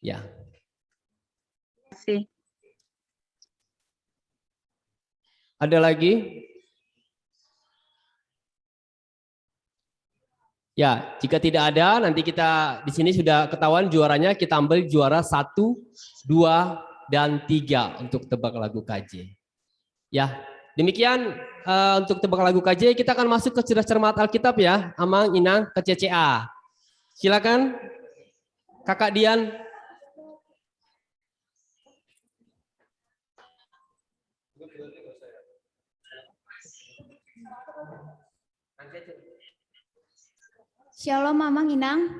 S1: Ya.
S12: Terima kasih.
S1: Ada lagi? Ya, jika tidak ada, nanti kita di sini sudah ketahuan juaranya, kita ambil juara 1, 2, dan 3 untuk tebak lagu KJ. Ya, demikian untuk tebak lagu KJ, kita akan masuk ke cerdas cermat Alkitab ya, Amang, Inang, ke CCA. Silakan, Kakak Dian.
S17: Shalom Mamang Inang,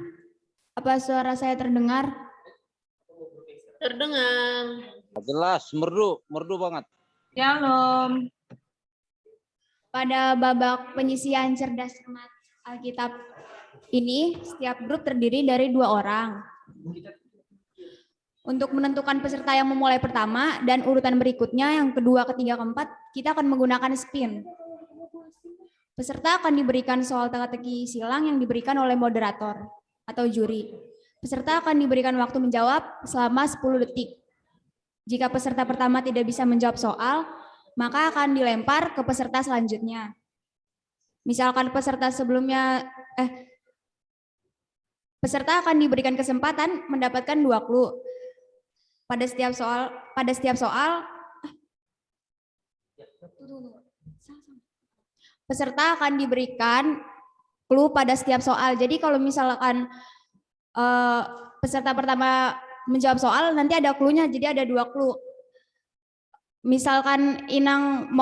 S17: apa suara saya terdengar?
S15: Terdengar.
S11: Jelas, merdu banget.
S17: Shalom. Pada babak penyisian cerdas cermat Alkitab ini, setiap grup terdiri dari 2 orang. Untuk menentukan peserta yang memulai pertama dan urutan berikutnya, yang kedua, ketiga, keempat, kita akan menggunakan spin. Peserta akan diberikan soal teka-teki silang yang diberikan oleh moderator atau juri. Peserta akan diberikan waktu menjawab selama 10 detik. Jika peserta pertama tidak bisa menjawab soal, maka akan dilempar ke peserta selanjutnya. Misalkan peserta akan diberikan kesempatan mendapatkan 2 clue. Pada setiap soal peserta akan diberikan clue pada setiap soal. Jadi kalau misalkan peserta pertama menjawab soal, nanti ada clue-nya, jadi ada 2 clue. Misalkan Inang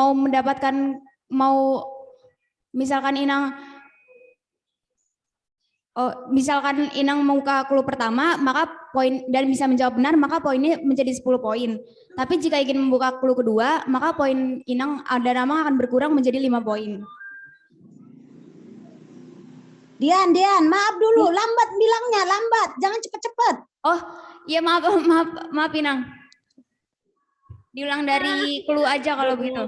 S17: misalkan Inang membuka clue pertama, maka poin dan bisa menjawab benar, maka poinnya menjadi 10 poin. Tapi jika ingin membuka clue kedua, maka poin Inang dan Amang akan berkurang menjadi 5 poin.
S8: Dian, maaf dulu, lambat bilangnya, lambat, jangan cepet-cepet.
S17: Oh, iya maaf Inang. Diulang dari clue aja kalau begitu.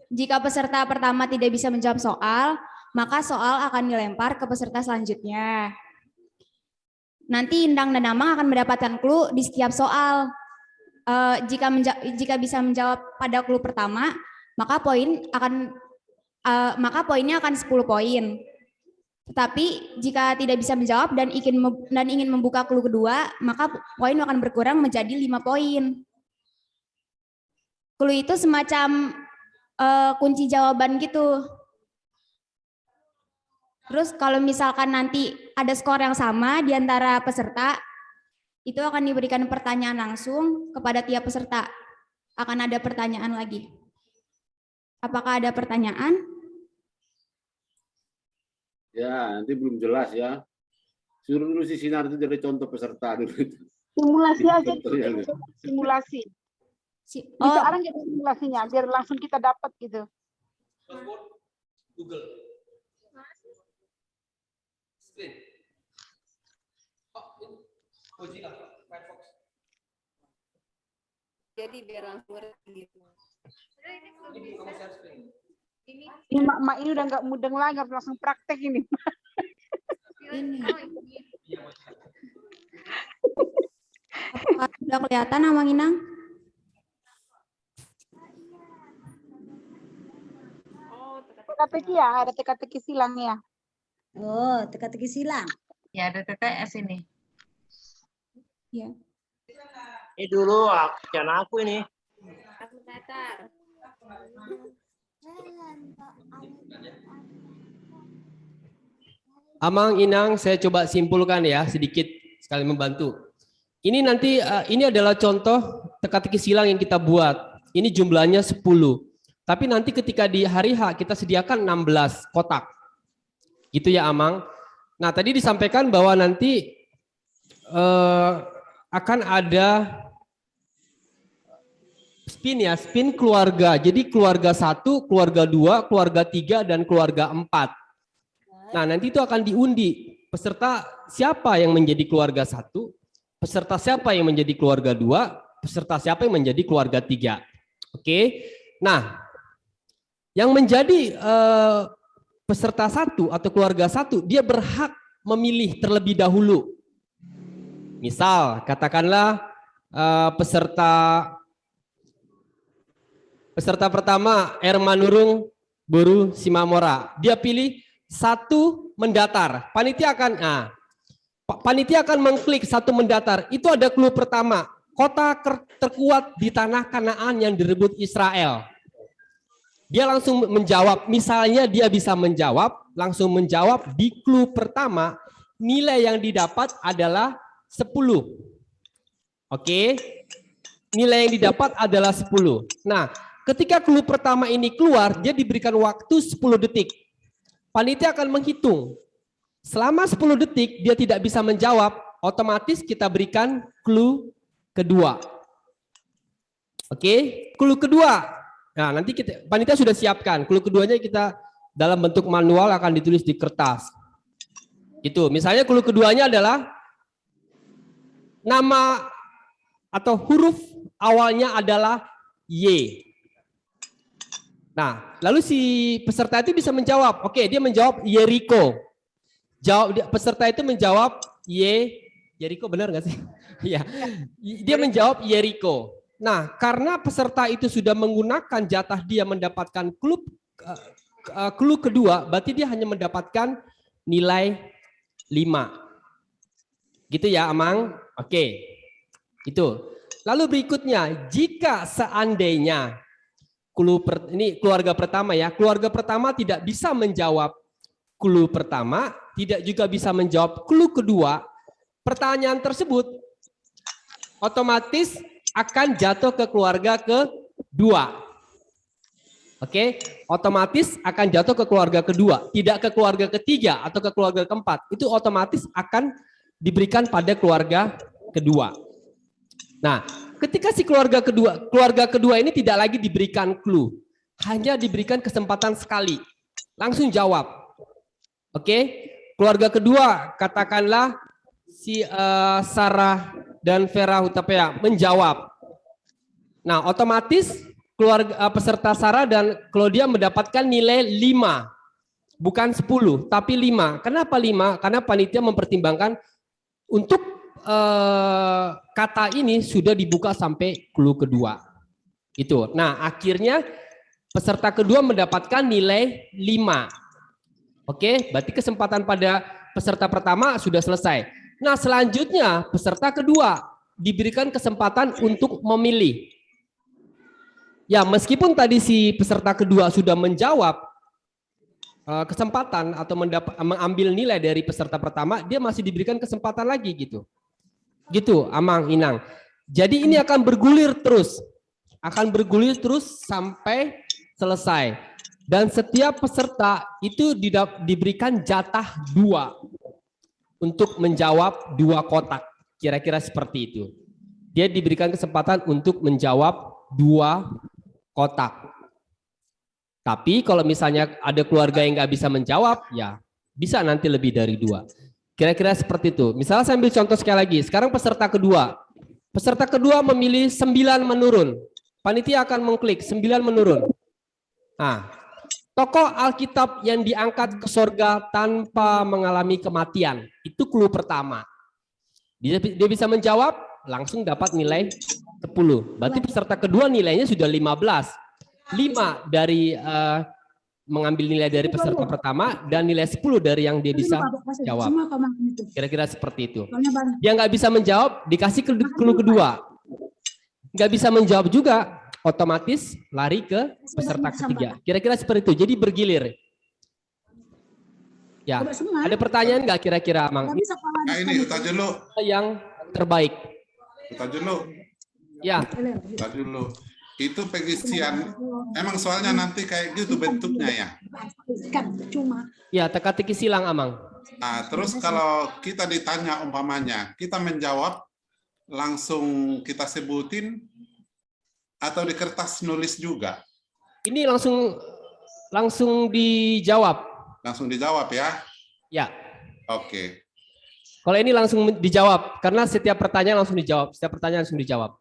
S17: Jika peserta pertama tidak bisa menjawab soal, maka soal akan dilempar ke peserta selanjutnya. Nanti Indang dan Amang akan mendapatkan clue di setiap soal. Jika bisa menjawab pada clue pertama, maka poinnya akan 10 poin. Tetapi jika tidak bisa menjawab dan ingin membuka clue kedua, maka poin akan berkurang menjadi 5 poin. Clue itu semacam kunci jawaban gitu. Terus kalau misalkan nanti ada skor yang sama di antara peserta, itu akan diberikan pertanyaan langsung kepada tiap peserta. Akan ada pertanyaan lagi. Apakah ada pertanyaan?
S6: Ya, nanti belum jelas ya. Suruh dulu si Sinar itu dari contoh peserta dulu.
S12: Simulasi aja,
S6: Contohnya dulu.
S12: simulasi.
S17: Oh,
S12: Bisa ada nggak simulasinya biar langsung kita dapat gitu.
S1: Google.
S4: Jadi biar langsung gitu.
S12: Ini mak ini udah nggak mudeng lagi, harus langsung praktek ini.
S17: ini. Apakah sudah kelihatan, Amang Inang?
S12: Teka-teki ya, ada teka-teki silang ya.
S8: Oh, teka-teki silang.
S3: Ya ada TTS ini.
S17: Ya.
S5: Ini dulu aku ini.
S4: Aku datar.
S1: Amang, Inang, saya coba simpulkan ya sedikit sekali membantu. Ini nanti ini adalah contoh teka-teki silang yang kita buat. Ini jumlahnya 10. Tapi nanti ketika di hari H kita sediakan 16 kotak. Gitu ya, Amang. Nah, tadi disampaikan bahwa nanti akan ada spin ya, spin keluarga. Jadi keluarga 1, keluarga 2, keluarga 3, dan keluarga 4. Nah, nanti itu akan diundi. Peserta siapa yang menjadi keluarga 1, peserta siapa yang menjadi keluarga 2, peserta siapa yang menjadi keluarga 3. Oke. Nah, yang menjadi peserta 1 atau keluarga 1, dia berhak memilih terlebih dahulu. Misal, katakanlah peserta pertama Ermanurung Boru Simamora. Dia pilih 1 mendatar. Panitia akan mengklik 1 mendatar. Itu ada clue pertama. Kota terkuat di tanah Kanaan yang direbut Israel. Dia langsung menjawab. Misalnya dia bisa langsung menjawab di clue pertama. Nilai yang didapat adalah 10. Oke. Nilai yang didapat adalah 10. Nah, ketika clue pertama ini keluar, dia diberikan waktu 10 detik. Panitia akan menghitung. Selama 10 detik dia tidak bisa menjawab, otomatis kita berikan clue kedua. Oke, clue kedua. Nah, nanti panitia sudah siapkan. Clue keduanya kita dalam bentuk manual akan ditulis di kertas. Itu. Misalnya clue keduanya adalah nama atau huruf awalnya adalah Y. Nah, lalu si peserta itu bisa menjawab. Oke, dia menjawab Yeriko. Peserta itu menjawab Yeriko, benar nggak sih? Iya. Dia menjawab Yeriko. Nah, karena peserta itu sudah menggunakan jatah dia mendapatkan clue kedua, berarti dia hanya mendapatkan nilai 5. Gitu ya, Amang? Oke. Itu. Lalu berikutnya, jika seandainya ini keluarga pertama ya. Keluarga pertama tidak bisa menjawab clue pertama, tidak juga bisa menjawab clue kedua. Pertanyaan tersebut otomatis akan jatuh ke keluarga kedua. Oke, otomatis akan jatuh ke keluarga kedua, tidak ke keluarga ketiga atau ke keluarga keempat. Itu otomatis akan diberikan pada keluarga kedua. Nah, ketika si keluarga kedua ini tidak lagi diberikan clue, hanya diberikan kesempatan sekali, langsung jawab. Oke, keluarga kedua katakanlah si Sarah dan Vera Hutapea menjawab. Nah, otomatis peserta Sarah dan Claudia mendapatkan nilai 5. Bukan 10, tapi 5. Kenapa 5? Karena panitia mempertimbangkan untuk kata ini sudah dibuka sampai clue kedua. Itu. Nah, akhirnya peserta kedua mendapatkan nilai 5. Oke, berarti kesempatan pada peserta pertama sudah selesai. Nah, selanjutnya peserta kedua diberikan kesempatan untuk memilih. Ya, meskipun tadi si peserta kedua sudah menjawab kesempatan atau mengambil nilai dari peserta pertama, dia masih diberikan kesempatan lagi gitu. Gitu, Amang, Inang. Jadi ini akan bergulir terus. Akan bergulir terus sampai selesai. Dan setiap peserta itu diberikan jatah 2 untuk menjawab 2 kotak. Kira-kira seperti itu. Dia diberikan kesempatan untuk menjawab 2 kotak. Tapi kalau misalnya ada keluarga yang nggak bisa menjawab, ya bisa nanti lebih dari 2. Kira-kira seperti itu. Misalnya saya ambil contoh sekali lagi. Sekarang peserta kedua. Peserta kedua memilih 9 menurun. Panitia akan mengklik 9 menurun. Nah, tokoh Alkitab yang diangkat ke surga tanpa mengalami kematian. Itu clue pertama. Dia bisa menjawab, langsung dapat nilai 10. Berarti peserta kedua nilainya sudah 15. 5 dari mengambil nilai dari peserta pertama dan nilai 10 dari yang dia bisa jawab. Kira-kira seperti itu. Dia nggak bisa menjawab, dikasih clue kedua. Nggak bisa menjawab juga, otomatis lari ke peserta ketiga. Kira-kira seperti itu. Jadi bergilir. Ya, ada pertanyaan nggak kira-kira, Mang?
S9: Nah ini Ustaz Julu.
S1: Yang terbaik.
S9: Ustaz Julu.
S1: Ya.
S9: Ustaz Julu. Itu pengisian, emang soalnya nanti kayak gitu bentuknya ya?
S1: Ya, teka-teki silang, Amang.
S9: Nah, terus kalau kita ditanya umpamanya, kita menjawab, langsung kita sebutin, atau di kertas nulis juga?
S1: Ini langsung dijawab.
S9: Langsung dijawab ya?
S1: Ya.
S9: Oke.
S1: Kalau ini langsung dijawab, karena setiap pertanyaan langsung dijawab. Setiap pertanyaan langsung dijawab.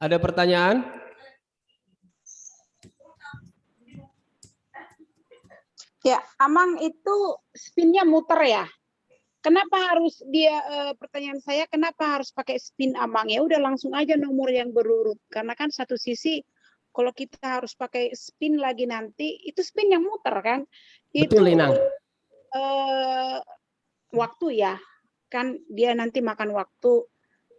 S1: Ada pertanyaan?
S12: Ya, Amang itu spinnya muter ya? Kenapa harus dia, pertanyaan saya, kenapa harus pakai spin, Amang? Ya udah langsung aja nomor yang berurut. Karena kan satu sisi, kalau kita harus pakai spin lagi nanti, itu spin yang muter kan?
S1: Betul, Inang.
S12: Waktu ya, kan dia nanti makan waktu.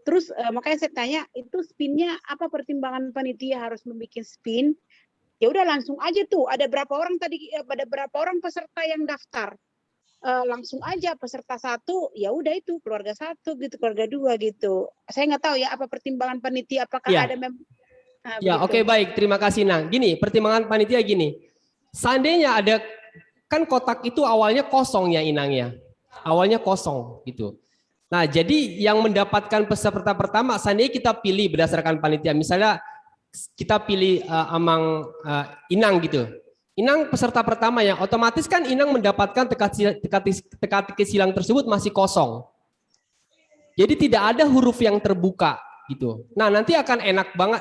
S12: Terus makanya saya tanya, itu spinnya apa pertimbangan panitia harus membuat spin? Ya udah langsung aja tuh. Ada berapa orang tadi? Ada berapa orang peserta yang daftar? Langsung aja peserta 1, ya udah itu keluarga 1 gitu, keluarga 2 gitu. Saya nggak tahu ya apa pertimbangan panitia. Apakah
S1: ya.
S12: ada
S1: Ya, oke, baik. Terima kasih, Nang. Gini, pertimbangan panitia gini. Seandainya ada, kan kotak itu awalnya kosong ya, Inang ya. Awalnya kosong gitu. Nah, jadi yang mendapatkan peserta pertama, seandainya kita pilih berdasarkan panitia, misalnya kita pilih Amang Inang gitu. Inang peserta pertama ya, otomatis kan Inang mendapatkan teka-teki silang tersebut masih kosong. Jadi tidak ada huruf yang terbuka gitu. Nah, nanti akan enak banget,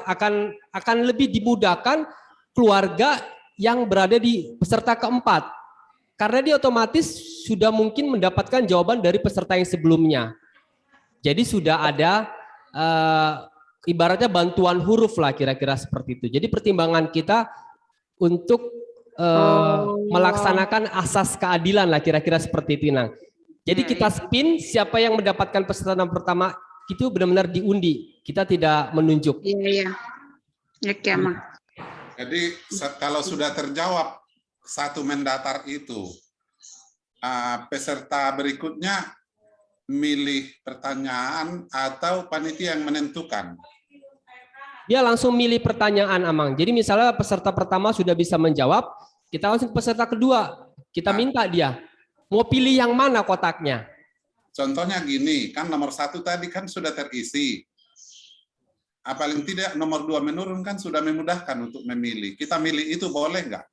S1: akan lebih dimudahkan keluarga yang berada di peserta keempat. Karena dia otomatis sudah mungkin mendapatkan jawaban dari peserta yang sebelumnya. Jadi sudah ada ibaratnya bantuan huruf lah, kira-kira seperti itu. Jadi pertimbangan kita untuk melaksanakan asas keadilan lah, kira-kira seperti itu, Nang. Jadi kita spin, siapa yang mendapatkan peserta pertama itu benar-benar diundi. Kita tidak menunjuk.
S12: Iya. Ya, Mang.
S9: Jadi kalau sudah terjawab 1 mendatar itu, peserta berikutnya milih pertanyaan atau panitia yang menentukan?
S1: Dia langsung milih pertanyaan, Amang. Jadi misalnya peserta pertama sudah bisa menjawab, kita langsung ke peserta kedua. Kita minta dia, mau pilih yang mana kotaknya?
S9: Contohnya gini, kan nomor 1 tadi kan sudah terisi. Paling tidak nomor 2 menurun kan sudah memudahkan untuk memilih. Kita milih itu boleh nggak?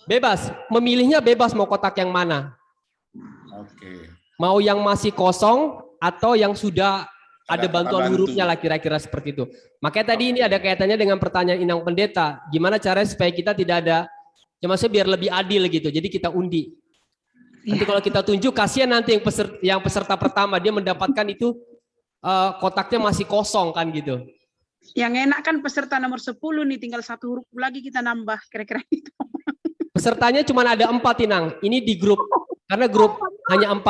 S1: Bebas, memilihnya bebas mau kotak yang mana.
S9: Oke.
S1: Mau yang masih kosong atau yang sudah ada bantuan hurufnya lah, kira-kira seperti itu. Makanya tadi ini ada kaitannya dengan pertanyaan Inang Pendeta. Gimana caranya supaya kita tidak ada, ya maksudnya biar lebih adil gitu. Jadi kita undi. Nanti kalau kita tunjuk, kasihan nanti yang peserta pertama dia mendapatkan itu kotaknya masih kosong kan gitu.
S12: Yang enak kan peserta nomor 10 nih, tinggal 1 huruf lagi kita nambah, kira-kira gitu.
S1: Pesertanya cuma ada 4, Inang. Ini di grup, karena grup hanya 4.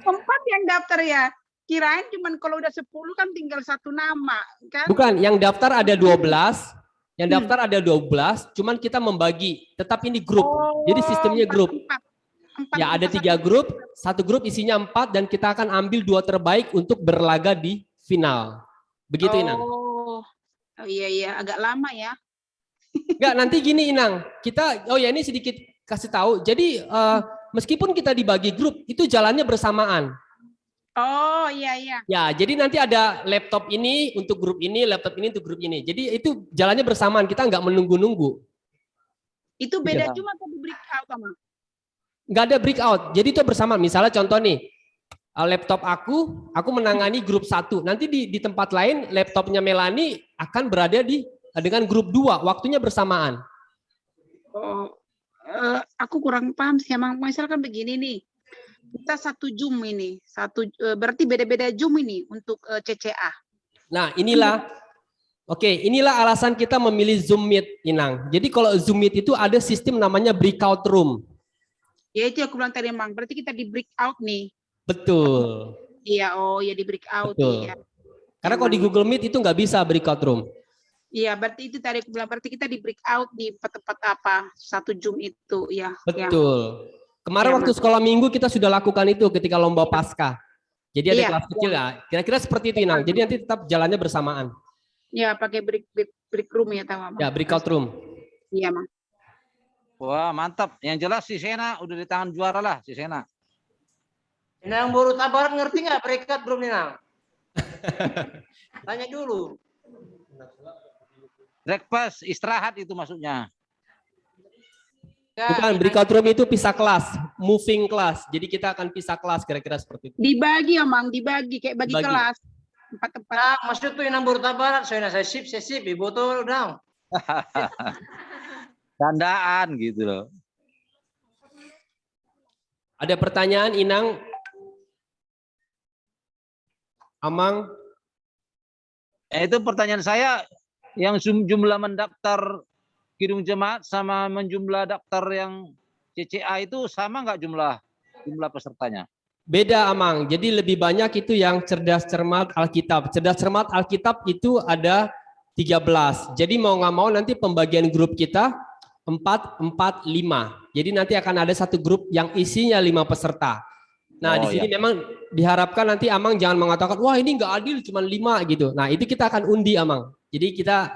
S12: 4 yang daftar ya. Kirain cuman kalau udah 10 kan tinggal 1 nama kan?
S1: Bukan, yang daftar ada 12. Yang daftar ada 12, cuman kita membagi. Tetap ini grup. Jadi sistemnya grup. Ya, ada 3 grup, satu grup isinya 4 dan kita akan ambil 2 terbaik untuk berlaga di final. Begitu Inang.
S12: Oh iya agak lama ya.
S1: Enggak, nanti gini Inang, kita ini sedikit kasih tahu. Jadi meskipun kita dibagi grup, itu jalannya bersamaan.
S12: Oh iya.
S1: Ya, jadi nanti ada laptop ini untuk grup ini, laptop ini untuk grup ini. Jadi itu jalannya bersamaan, kita nggak menunggu-nunggu.
S12: Itu beda cuma atau di breakout sama?
S1: Nggak ada breakout, jadi itu bersamaan. Misalnya contoh nih, laptop aku menangani grup 1. Nanti di tempat lain laptopnya Melani akan berada dengan grup 2, waktunya bersamaan.
S12: Oh, aku kurang paham sih, emang misalkan begini nih, kita 1 Zoom ini, berarti beda-beda Zoom ini untuk CCA.
S1: Nah inilah alasan kita memilih Zoom Meet, Inang. Jadi kalau Zoom Meet itu ada sistem namanya breakout room.
S12: Ya itu aku bilang tadi, Mang, berarti kita di breakout nih.
S1: Betul.
S12: Iya, di breakout.
S1: Betul.
S12: Iya.
S1: Karena kalau di Google Meet itu nggak bisa breakout room.
S12: Iya, berarti itu tadi aku bilang, berarti kita di breakout di tempat apa, 1 Zoom itu, ya.
S1: Betul. Kemarin waktu sekolah minggu kita sudah lakukan itu ketika lomba Paskah. Jadi ada kelas kecil ya, kira-kira seperti itu Inang. Jadi nanti tetap jalannya bersamaan.
S12: Ya, pakai break room ya, tahu Mang.
S1: Ya, breakout room.
S12: Iya, Mang.
S11: Wah, mantap. Yang jelas si Sena udah di tangan juara lah, si Sena.
S5: Inang baru tabaran ngerti nggak breakout room Inang? Tanya dulu.
S11: Breakfast, istirahat itu maksudnya.
S1: Bukan, breakout room itu pisah kelas, moving class. Jadi kita akan pisah kelas kira-kira seperti itu.
S12: Dibagi ya, Mang, dibagi kayak bagi kelas. Tempat-tempat.
S5: Nah, maksud tuh Inang baru tabaran, saya sip, ibu tuh udah.
S11: Candaan gitu loh.
S1: Ada pertanyaan Inang? Amang?
S11: Itu pertanyaan saya, yang jumlah mendaftar Kidung Jemaat sama menjumlah daftar yang CCA itu sama nggak jumlah pesertanya?
S1: Beda Amang, jadi lebih banyak itu yang cerdas cermat Alkitab. Cerdas cermat Alkitab itu ada 13. Jadi mau nggak mau nanti pembagian grup kita 4, 4, 5. Jadi nanti akan ada satu grup yang isinya 5 peserta. Nah di sini memang diharapkan nanti Amang jangan mengatakan, wah ini nggak adil cuma 5 gitu. Nah itu kita akan undi Amang. Jadi kita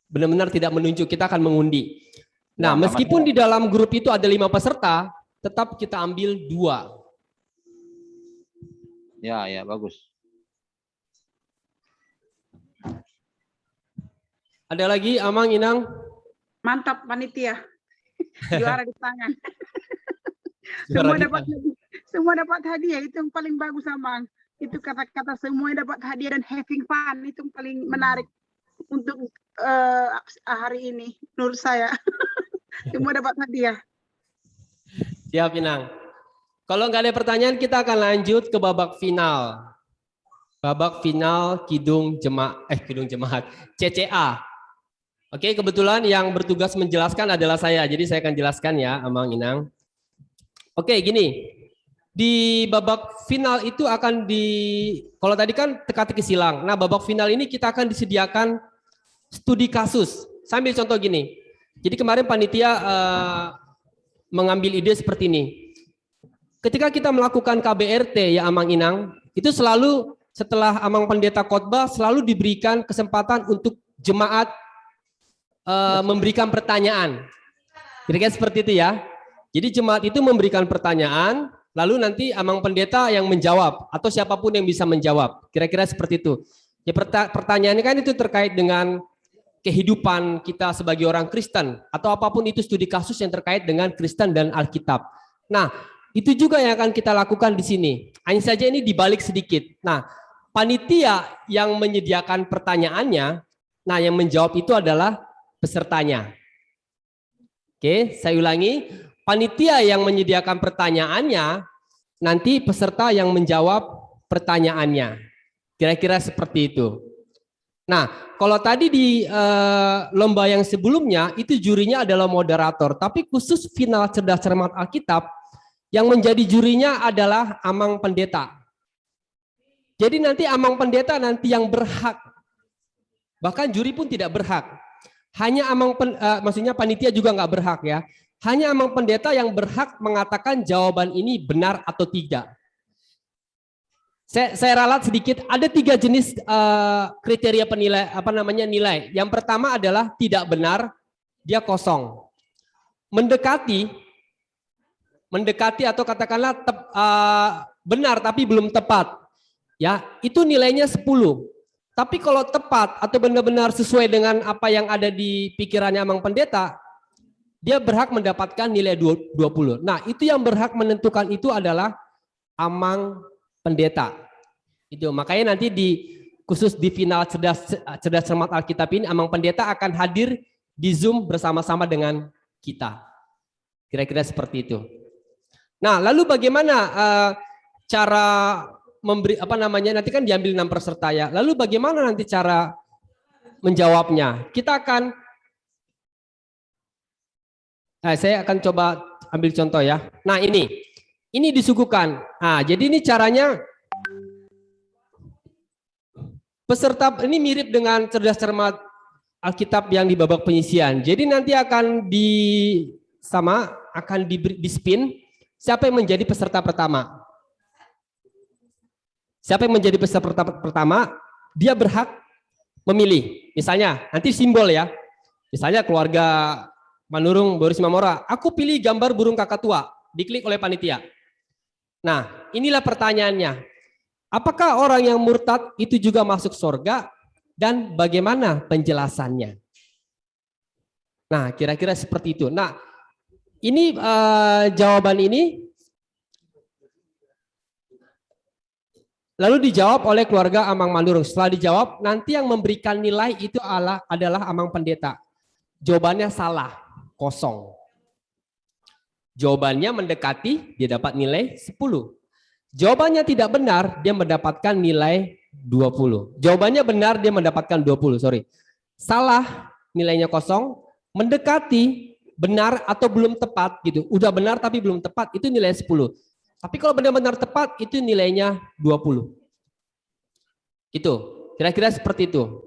S1: benar-benar tidak menunjuk, kita akan mengundi. Nah meskipun di dalam grup itu ada 5 peserta, tetap kita ambil 2.
S11: Ya, bagus.
S1: Ada lagi Amang, Inang?
S12: Mantap panitia. Juara di tangan. Semua dapat hadiah, itu yang paling bagus Amang. Itu kata-kata semua dapat hadiah dan having fun, itu yang paling menarik untuk hari ini menurut saya. Semua dapat hadiah.
S1: Siap Inang. Kalau nggak ada pertanyaan kita akan lanjut ke babak final. Babak final Kidung Jemaat CCA. Oke, kebetulan yang bertugas menjelaskan adalah saya. Jadi saya akan jelaskan ya, Amang Inang. Oke, gini. Di babak final itu akan kalau tadi kan teka-teki silang. Nah, babak final ini kita akan disediakan studi kasus. Sambil contoh gini. Jadi kemarin panitia mengambil ide seperti ini. Ketika kita melakukan KBRT ya Amang Inang, itu selalu setelah Amang Pendeta khotbah selalu diberikan kesempatan untuk jemaat memberikan pertanyaan. Kira-kira seperti itu ya. Jadi jemaat itu memberikan pertanyaan, lalu nanti Amang Pendeta yang menjawab atau siapapun yang bisa menjawab. Kira-kira seperti itu. Ya pertanyaannya kan itu terkait dengan kehidupan kita sebagai orang Kristen atau apapun itu studi kasus yang terkait dengan Kristen dan Alkitab. Nah, itu juga yang akan kita lakukan di sini. Hanya saja ini dibalik sedikit. Nah, panitia yang menyediakan pertanyaannya, nah yang menjawab itu adalah pesertanya. Oke, saya ulangi. Panitia yang menyediakan pertanyaannya, nanti peserta yang menjawab pertanyaannya. Kira-kira seperti itu. Nah, kalau tadi di lomba yang sebelumnya, itu jurinya adalah moderator. Tapi khusus final cerdas cermat Alkitab, yang menjadi jurinya adalah Amang Pendeta. Jadi nanti Amang Pendeta nanti yang berhak. Bahkan juri pun tidak berhak. Hanya maksudnya panitia juga nggak berhak ya. hanya Amang Pendeta yang berhak mengatakan jawaban ini benar atau tidak. Saya ralat sedikit, ada 3 jenis kriteria penilai nilai. Yang pertama adalah tidak benar, dia kosong. Mendekati atau katakanlah benar tapi belum tepat. Ya, itu nilainya 10. Tapi kalau tepat atau benar-benar sesuai dengan apa yang ada di pikirannya Amang Pendeta, dia berhak mendapatkan nilai 20. Nah, itu yang berhak menentukan itu adalah Amang Pendeta. Itu makanya nanti khusus di final cerdas cermat Alkitab ini Amang Pendeta akan hadir di Zoom bersama-sama dengan kita. Kira-kira seperti itu. Nah, lalu bagaimana cara memberi nanti kan diambil 6 peserta ya. Lalu bagaimana nanti cara menjawabnya? Saya akan coba ambil contoh ya. Nah, ini disuguhkan. Nah, jadi ini caranya peserta ini mirip dengan cerdas cermat Alkitab yang di babak penyisian. Jadi nanti akan di spin siapa yang menjadi peserta pertama. Siapa yang menjadi peserta pertama, dia berhak memilih. Misalnya, nanti simbol ya. Misalnya keluarga Manurung Boris Mamora, aku pilih gambar burung kakatua, diklik oleh panitia. Nah, inilah pertanyaannya. Apakah orang yang murtad itu juga masuk surga dan bagaimana penjelasannya? Nah, kira-kira seperti itu. Nah, ini jawaban ini lalu dijawab oleh keluarga Amang Manurung. Setelah dijawab, nanti yang memberikan nilai itu adalah Amang Pendeta. Jawabannya salah. Kosong. Jawabannya mendekati, dia dapat nilai 10. Jawabannya tidak benar, dia mendapatkan nilai 20. Jawabannya benar, dia mendapatkan 20, sorry. Salah, nilainya kosong. Mendekati, benar atau belum tepat gitu. Udah benar tapi belum tepat, itu nilai 10. Tapi kalau benar-benar tepat, itu nilainya 20. Gitu, kira-kira seperti itu.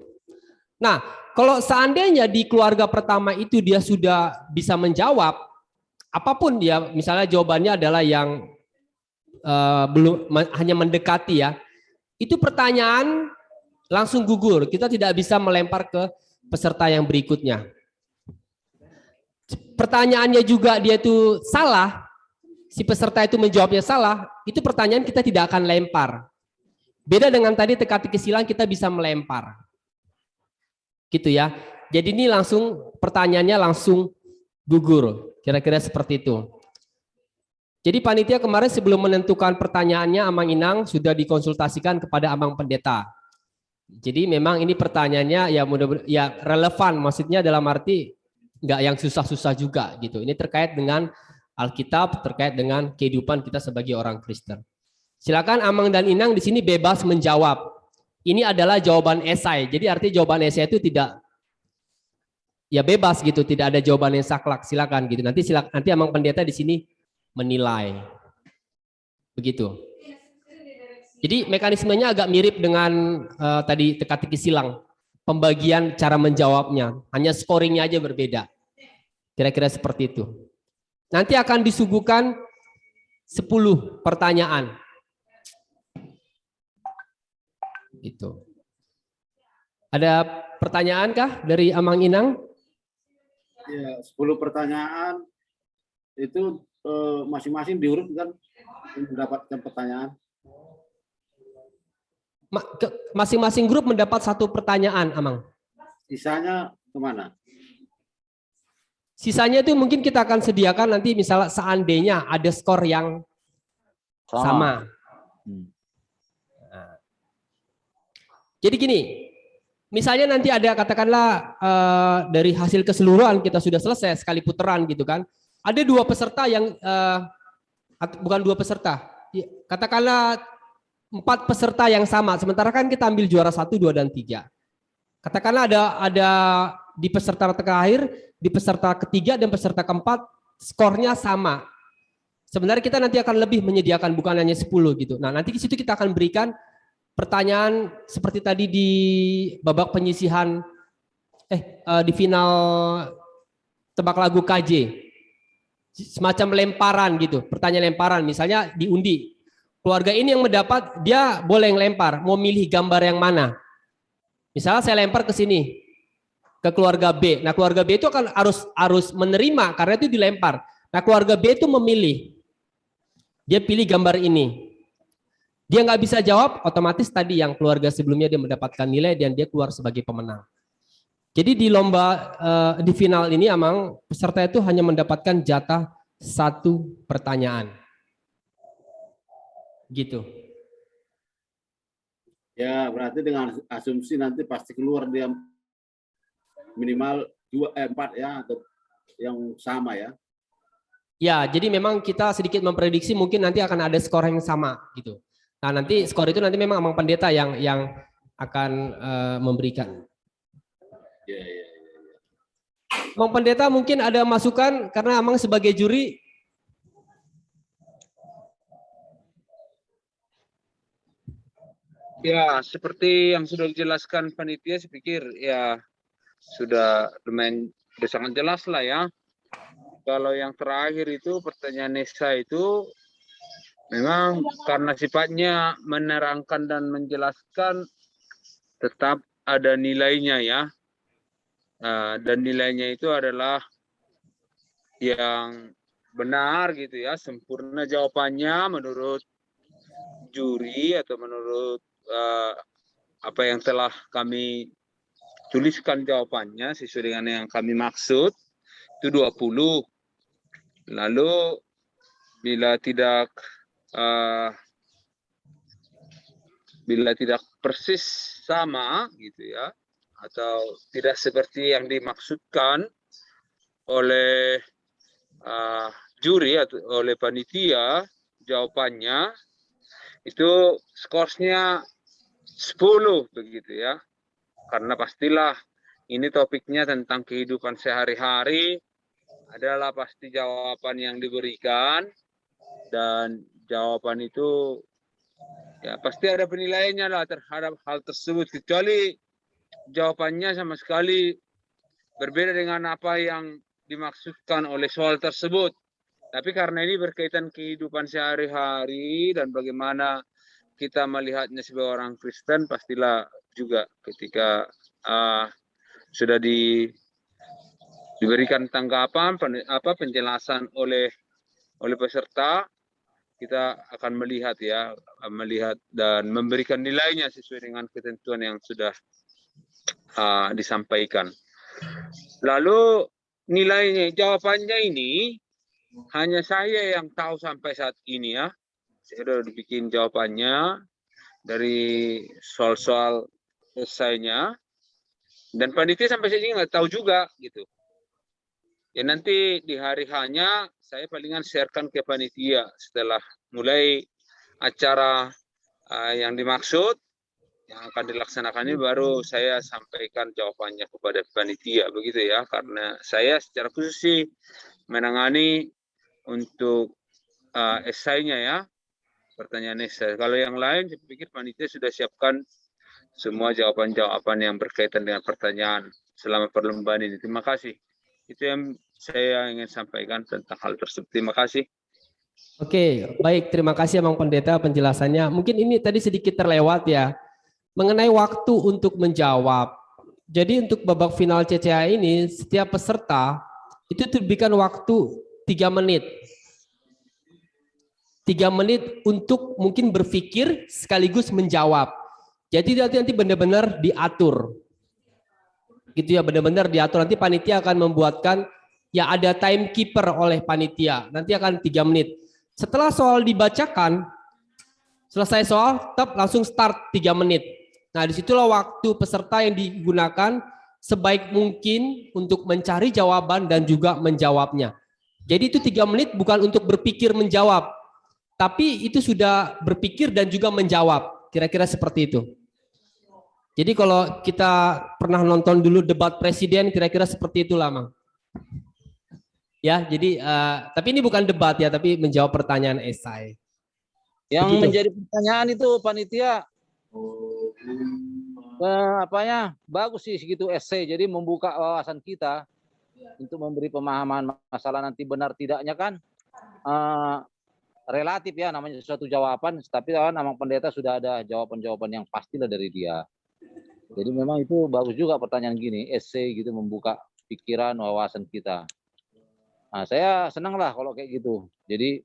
S1: Nah, kalau seandainya di keluarga pertama itu dia sudah bisa menjawab, apapun dia, misalnya jawabannya adalah yang belum hanya mendekati ya, itu pertanyaan langsung gugur. Kita tidak bisa melempar ke peserta yang berikutnya. Pertanyaannya juga dia itu salah, si peserta itu menjawabnya salah, itu pertanyaan kita tidak akan lempar. Beda dengan tadi teka-teki silang kita bisa melempar. Gitu ya. Jadi ini langsung pertanyaannya langsung gugur. Kira-kira seperti itu. Jadi panitia kemarin sebelum menentukan pertanyaannya Amang Inang sudah dikonsultasikan kepada Amang Pendeta. Jadi memang ini pertanyaannya ya mudah-mudahan ya relevan, maksudnya dalam arti nggak yang susah-susah juga gitu. Ini terkait dengan Alkitab, terkait dengan kehidupan kita sebagai orang Kristen. Silakan Amang dan Inang di sini bebas menjawab. Ini adalah jawaban esai. Jadi artinya jawaban esai itu tidak ya bebas gitu, tidak ada jawaban yang saklek. Silakan gitu. Nanti Amang Pendeta di sini menilai. Begitu. Jadi mekanismenya agak mirip dengan tadi teka-teki silang. Pembagian cara menjawabnya, hanya scoringnya aja berbeda. Kira-kira seperti itu. Nanti akan disuguhkan 10 pertanyaan. Gitu. Ada pertanyaan kah dari Amang Inang?
S6: Ya, 10 pertanyaan itu masing-masing diurut kan mendapatkan pertanyaan.
S1: Masing-masing grup mendapat 1 pertanyaan, Amang.
S6: Sisanya kemana?
S1: Sisanya itu mungkin kita akan sediakan nanti misalnya seandainya ada skor yang sama. Nah. Jadi gini, misalnya nanti ada katakanlah dari hasil keseluruhan kita sudah selesai sekali putaran gitu kan. Ada 2 peserta yang bukan 2 peserta, katakanlah 4 peserta yang sama. Sementara kan kita ambil juara 1, 2, dan 3. Katakanlah ada di peserta terakhir, di peserta ketiga dan peserta keempat skornya sama. Sebenarnya kita nanti akan lebih menyediakan, bukan hanya 10 gitu. Nah, nanti di situ kita akan berikan pertanyaan seperti tadi di babak penyisihan di final tebak lagu KJ. semacam lemparan gitu, pertanyaan lemparan, misalnya diundi. Keluarga ini yang mendapat, dia boleh ngelempar, mau milih gambar yang mana. Misalnya saya lempar ke sini, ke keluarga B. Nah, keluarga B itu akan harus menerima karena itu dilempar. Nah, keluarga B itu memilih. Dia pilih gambar ini. Dia nggak bisa jawab, otomatis tadi yang keluarga sebelumnya dia mendapatkan nilai dan dia keluar sebagai pemenang. Jadi di lomba di final ini emang peserta itu hanya mendapatkan jatah 1 pertanyaan. Gitu.
S6: Ya, berarti dengan asumsi nanti pasti keluar dia minimal 4 ya, atau yang sama ya.
S1: Ya, jadi memang kita sedikit memprediksi mungkin nanti akan ada skor yang sama gitu. Nah, nanti skor itu nanti memang Amang Pendeta yang akan memberikan.
S6: Ya.
S1: Amang Pendeta mungkin ada masukan karena Amang sebagai juri.
S13: Ya, seperti yang sudah dijelaskan panitia, saya pikir ya sudah lumayan, sudah sangat jelas lah ya. Kalau yang terakhir itu pertanyaan Nesa itu memang karena sifatnya menerangkan dan menjelaskan, tetap ada nilainya ya. Dan nilainya itu adalah yang benar gitu ya, sempurna jawabannya menurut juri atau menurut apa yang telah kami tuliskan jawabannya sesuai dengan yang kami maksud itu 20. Lalu bila tidak persis sama gitu ya, atau tidak seperti yang dimaksudkan oleh juri atau oleh panitia jawabannya, itu skorsnya 10 begitu ya. Karena pastilah ini topiknya tentang kehidupan sehari-hari, adalah pasti jawaban yang diberikan, dan jawaban itu ya pasti ada penilaiannya lah terhadap hal tersebut, kecuali jawabannya sama sekali berbeda dengan apa yang dimaksudkan oleh soal tersebut. Tapi karena ini berkaitan kehidupan sehari-hari dan bagaimana kita melihatnya sebagai orang Kristen, pastilah juga ketika sudah diberikan tanggapan, penjelasan oleh peserta, kita akan melihat ya, melihat dan memberikan nilainya sesuai dengan ketentuan yang sudah disampaikan. Lalu nilainya, jawabannya ini hanya saya yang tahu sampai saat ini ya. Saya sudah bikin jawabannya dari soal-soal esainya, dan panitia sampai saat ini nggak tahu juga gitu. Ya nanti di hari hanya saya palingan sharekan ke panitia setelah mulai acara yang dimaksud yang akan dilaksanakan ini, baru saya sampaikan jawabannya kepada panitia begitu ya, karena saya secara khusus sih menangani untuk esainya ya, pertanyaan esai. Kalau yang lain saya pikir panitia sudah siapkan semua jawaban-jawaban yang berkaitan dengan pertanyaan selama perlombaan ini. Terima kasih. Itu yang saya ingin sampaikan tentang hal tersebut. Terima kasih.
S1: Oke, baik. Terima kasih Amang Pendeta penjelasannya. Mungkin ini tadi sedikit terlewat ya, mengenai waktu untuk menjawab. Jadi untuk babak final CCA ini, setiap peserta itu diberikan waktu 3 menit. 3 menit untuk mungkin berpikir sekaligus menjawab. Jadi nanti benar-benar diatur. Gitu ya, benar-benar diatur. Nanti panitia akan membuatkan, ya ada timekeeper oleh panitia. Nanti akan 3 menit. Setelah soal dibacakan, selesai soal, tetap langsung start 3 menit. Nah, disitulah waktu peserta yang digunakan sebaik mungkin untuk mencari jawaban dan juga menjawabnya. Jadi itu 3 menit bukan untuk berpikir menjawab, tapi itu sudah berpikir dan juga menjawab. Kira-kira seperti itu. Jadi kalau kita pernah nonton dulu debat presiden, kira-kira seperti itulah, Mang. Ya, jadi tapi ini bukan debat ya, tapi menjawab pertanyaan esai.
S11: Yang
S1: Begitu.
S11: menjadi pertanyaan itu panitia apanya bagus sih segitu esai, jadi membuka wawasan kita. untuk memberi pemahaman masalah nanti benar tidaknya kan relatif ya, namanya suatu jawaban, tapi kan Amang Pendeta sudah ada jawaban-jawaban yang pastilah dari dia. Jadi memang itu bagus juga pertanyaan gini, essay gitu, membuka pikiran, wawasan kita. Nah, saya senang lah kalau kayak gitu. Jadi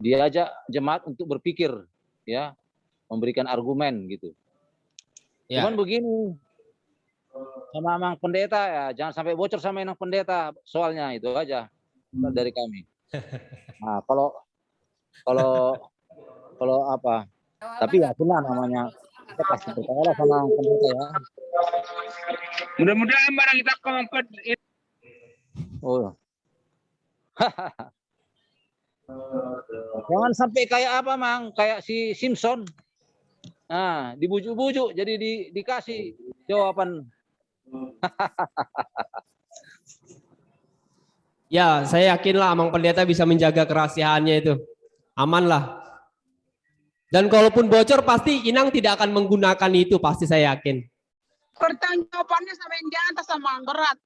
S11: diajak jemaat untuk berpikir, ya, memberikan argumen gitu.
S1: Ya.
S11: Cuman begini, sama Amang Pendeta ya, jangan sampai bocor sama Amang Pendeta soalnya, itu aja dari kami. Nah, kalau apa? Tapi ya benar namanya. Kita pasti percaya sama Amang Pendeta ya.
S13: Mudah-mudahan barang kita kompak.
S11: Oh. Jangan sampai kayak apa, Mang? Kayak si Simpson. Nah, dibujuk-bujuk jadi dikasih jawaban.
S1: Ya, saya yakinlah Amang Pendeta bisa menjaga kerahasiaannya itu. Aman lah. Dan kalaupun bocor pasti Inang tidak akan menggunakan itu, pasti saya yakin.
S12: Pertanyaannya sama yang di atas sama yang berat.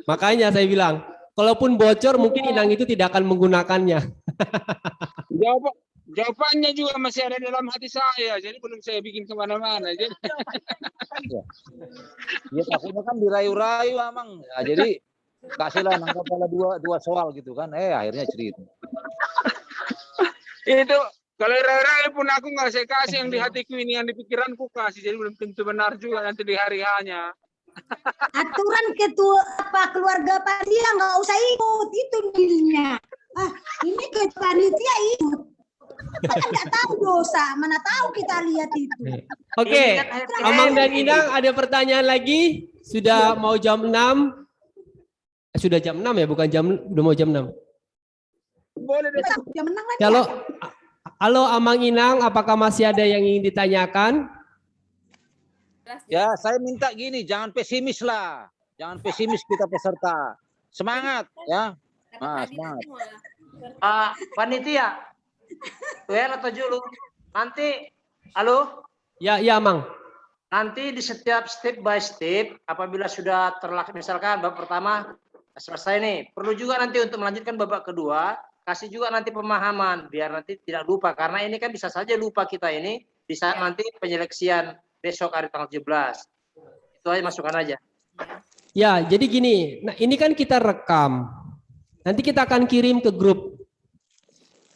S1: Makanya saya bilang, kalaupun bocor mungkin Inang itu tidak akan menggunakannya.
S13: Jawabannya juga masih ada dalam hati saya, jadi belum saya bikin kemana-mana. Jadi...
S11: Ya takutnya kan dirayu-rayu Amang. Ya, jadi kasihlah nangkaplah dua soal gitu kan. Akhirnya cerita.
S13: Itu kalau rayu-rayu pun aku nggak saya kasih yang di hatiku ini, yang di pikiranku kasih, jadi belum tentu benar juga nanti di hari hanya.
S8: Aturan ketua keluarga panitia nggak usah ikut, itu nilainya. Ini ketua panitia ikut. Kita nggak tahu dosa, mana tahu kita lihat itu.
S1: Oke, Amang dan Inang ada pertanyaan lagi? Sudah mau jam 6? Sudah jam 6 ya, bukan udah mau jam 6.
S13: Boleh deh.
S8: Jam 6 lagi.
S1: Halo Amang Inang, apakah masih ada yang ingin ditanyakan?
S11: Ya, saya minta gini, jangan pesimis lah. Jangan pesimis kita peserta. Semangat ya. Semangat.
S5: Panitia, well atau Julu, nanti, halo?
S1: Ya, Amang.
S5: Nanti di setiap step by step, apabila sudah terlaksana, misalkan babak pertama selesai nih, perlu juga nanti untuk melanjutkan babak kedua, kasih juga nanti pemahaman, biar nanti tidak lupa, karena ini kan bisa saja lupa kita ini, di saat nanti penyeleksian besok hari tanggal 17. Itu aja, masukan aja.
S1: Ya, jadi gini, nah ini kan kita rekam, nanti kita akan kirim ke grup.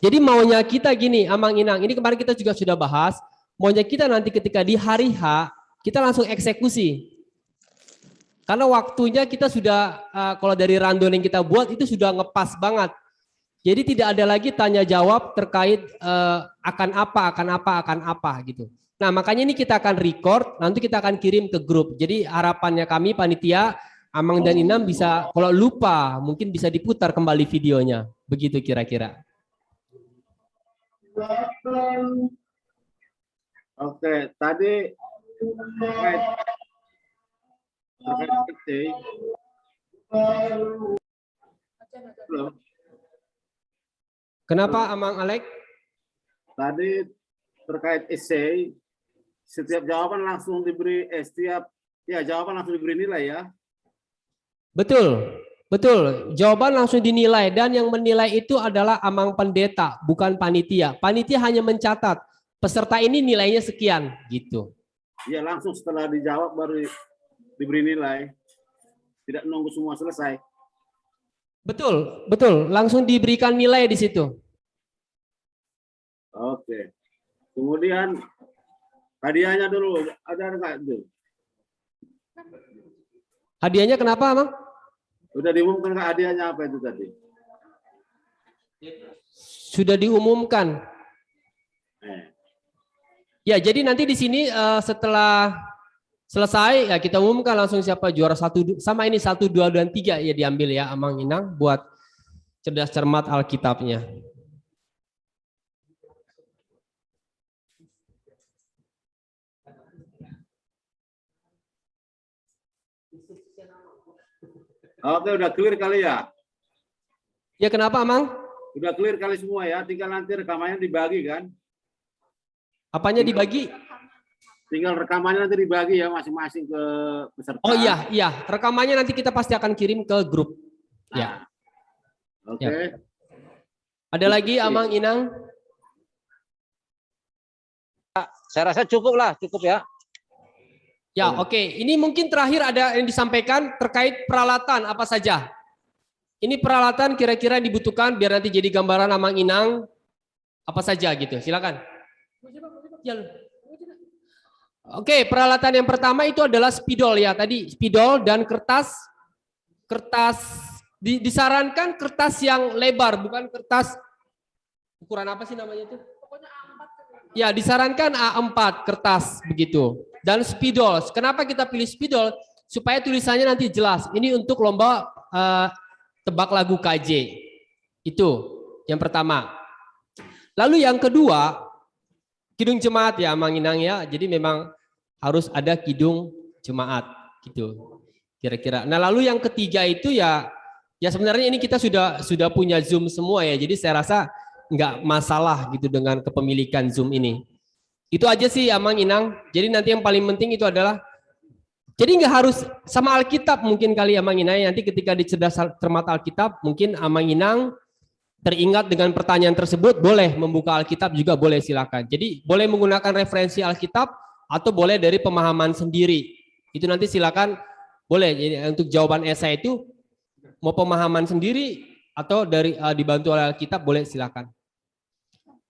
S1: Jadi maunya kita gini, Amang Inang, ini kemarin kita juga sudah bahas, maunya kita nanti ketika di hari H, kita langsung eksekusi. Karena waktunya kita sudah, kalau dari rundown yang kita buat, itu sudah ngepas banget. Jadi tidak ada lagi tanya jawab terkait akan apa gitu. Nah makanya ini kita akan record, nanti kita akan kirim ke grup. Jadi harapannya kami panitia, Amang dan Inam bisa, kalau lupa mungkin bisa diputar kembali videonya. Begitu kira-kira.
S6: Oke, tadi terkait belum.
S1: Kenapa Amang Alek?
S6: Tadi terkait essay, setiap jawaban langsung diberi jawaban langsung diberi nilai ya.
S1: Betul. Jawaban langsung dinilai dan yang menilai itu adalah Amang Pendeta, bukan panitia. Panitia hanya mencatat peserta ini nilainya sekian gitu.
S6: Iya, langsung setelah dijawab baru diberi nilai. Tidak nunggu semua selesai.
S1: Betul. Langsung diberikan nilai di situ.
S6: Oke. Kemudian hadiahnya dulu, ada nggak itu?
S1: Hadiahnya kenapa, Amang?
S6: Udah diumumkan nggak hadiahnya apa itu tadi?
S1: Sudah diumumkan. Ya, jadi nanti di sini setelah selesai ya kita umumkan langsung siapa juara 1, sama ini 1, 2, dan 3 ya diambil ya Amang Inang buat cerdas cermat Alkitabnya.
S6: Oke, udah clear kali ya?
S1: Ya kenapa Amang?
S6: Udah clear kali semua ya, tinggal nanti rekamannya dibagi kan?
S1: Apanya dibagi?
S6: Tinggal rekamannya nanti dibagi ya masing-masing ke peserta.
S1: Oh iya, rekamannya nanti kita pasti akan kirim ke grup. Ya.
S6: Oke.
S1: Ya. Ada lagi Amang Inang?
S11: Saya rasa cukup ya.
S1: Ya, oke. Ini mungkin terakhir ada yang disampaikan terkait peralatan apa saja. Ini peralatan kira-kira yang dibutuhkan biar nanti jadi gambaran Amang Inang apa saja gitu. Silakan. Oke, peralatan yang pertama itu adalah spidol ya. Tadi spidol dan kertas disarankan kertas yang lebar, bukan kertas ukuran apa sih namanya itu? Ya, disarankan A4 kertas begitu. Dan spidol. Kenapa kita pilih spidol? Supaya tulisannya nanti jelas. Ini untuk lomba tebak lagu KJ. Itu yang pertama. Lalu yang kedua, kidung jemaat ya, Mang Inang ya. Jadi memang harus ada kidung jemaat gitu. Kira-kira. Nah, lalu yang ketiga itu ya sebenarnya ini kita sudah punya Zoom semua ya. Jadi saya rasa nggak masalah gitu dengan kepemilikan Zoom ini. Itu aja sih Amang Inang. Jadi nanti yang paling penting itu adalah jadi nggak harus sama Alkitab mungkin kali Amang Inang. Nanti ketika di cerdas cermat Alkitab mungkin Amang Inang teringat dengan pertanyaan tersebut, boleh membuka Alkitab juga boleh, silakan. Jadi boleh menggunakan referensi Alkitab atau boleh dari pemahaman sendiri. Itu nanti silakan. Boleh, jadi untuk jawaban esai itu mau pemahaman sendiri atau dari dibantu oleh Alkitab boleh silakan.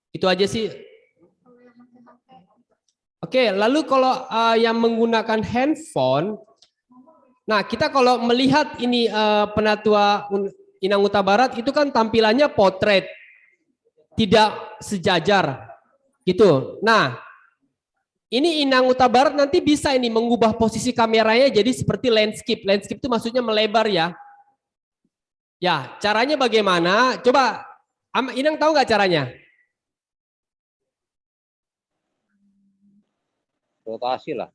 S1: Itu aja sih. Oke, lalu kalau yang menggunakan handphone, nah kita kalau melihat ini Penatua Inang Huta Barat itu kan tampilannya potret, tidak sejajar, gitu. Nah. Ini Inang Huta Barat nanti bisa ini mengubah posisi kameranya jadi seperti landscape. Landscape itu maksudnya melebar ya. Ya, caranya bagaimana? Coba Inang tahu nggak caranya?
S11: Rotasi lah.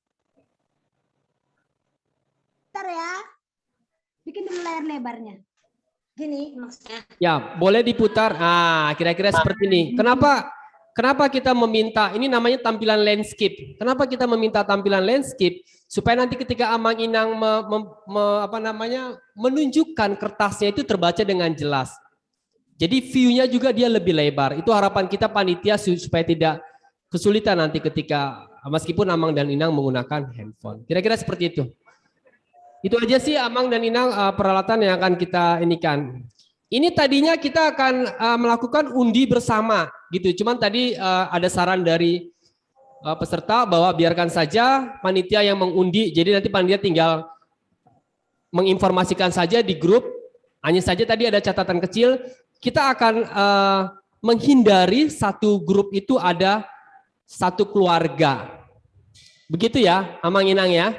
S8: Bentar ya. Bikin dulu layar lebarnya. Gini maksudnya.
S1: Ya, boleh diputar. Ah, kira-kira seperti ini. Kenapa kita meminta, ini namanya tampilan landscape. Kenapa kita meminta tampilan landscape? Supaya nanti ketika Amang Inang menunjukkan kertasnya itu terbaca dengan jelas. Jadi view-nya juga dia lebih lebar. Itu harapan kita panitia supaya tidak kesulitan nanti ketika meskipun Amang dan Inang menggunakan handphone. Kira-kira seperti itu. Itu aja sih Amang dan Inang peralatan yang akan kita inikan. Ini tadinya kita akan melakukan undi bersama gitu. Cuman tadi ada saran dari peserta bahwa biarkan saja panitia yang mengundi. Jadi nanti panitia tinggal menginformasikan saja di grup. Hanya saja tadi ada catatan kecil. Kita akan menghindari satu grup itu ada satu keluarga. Begitu ya, Amang Inang ya.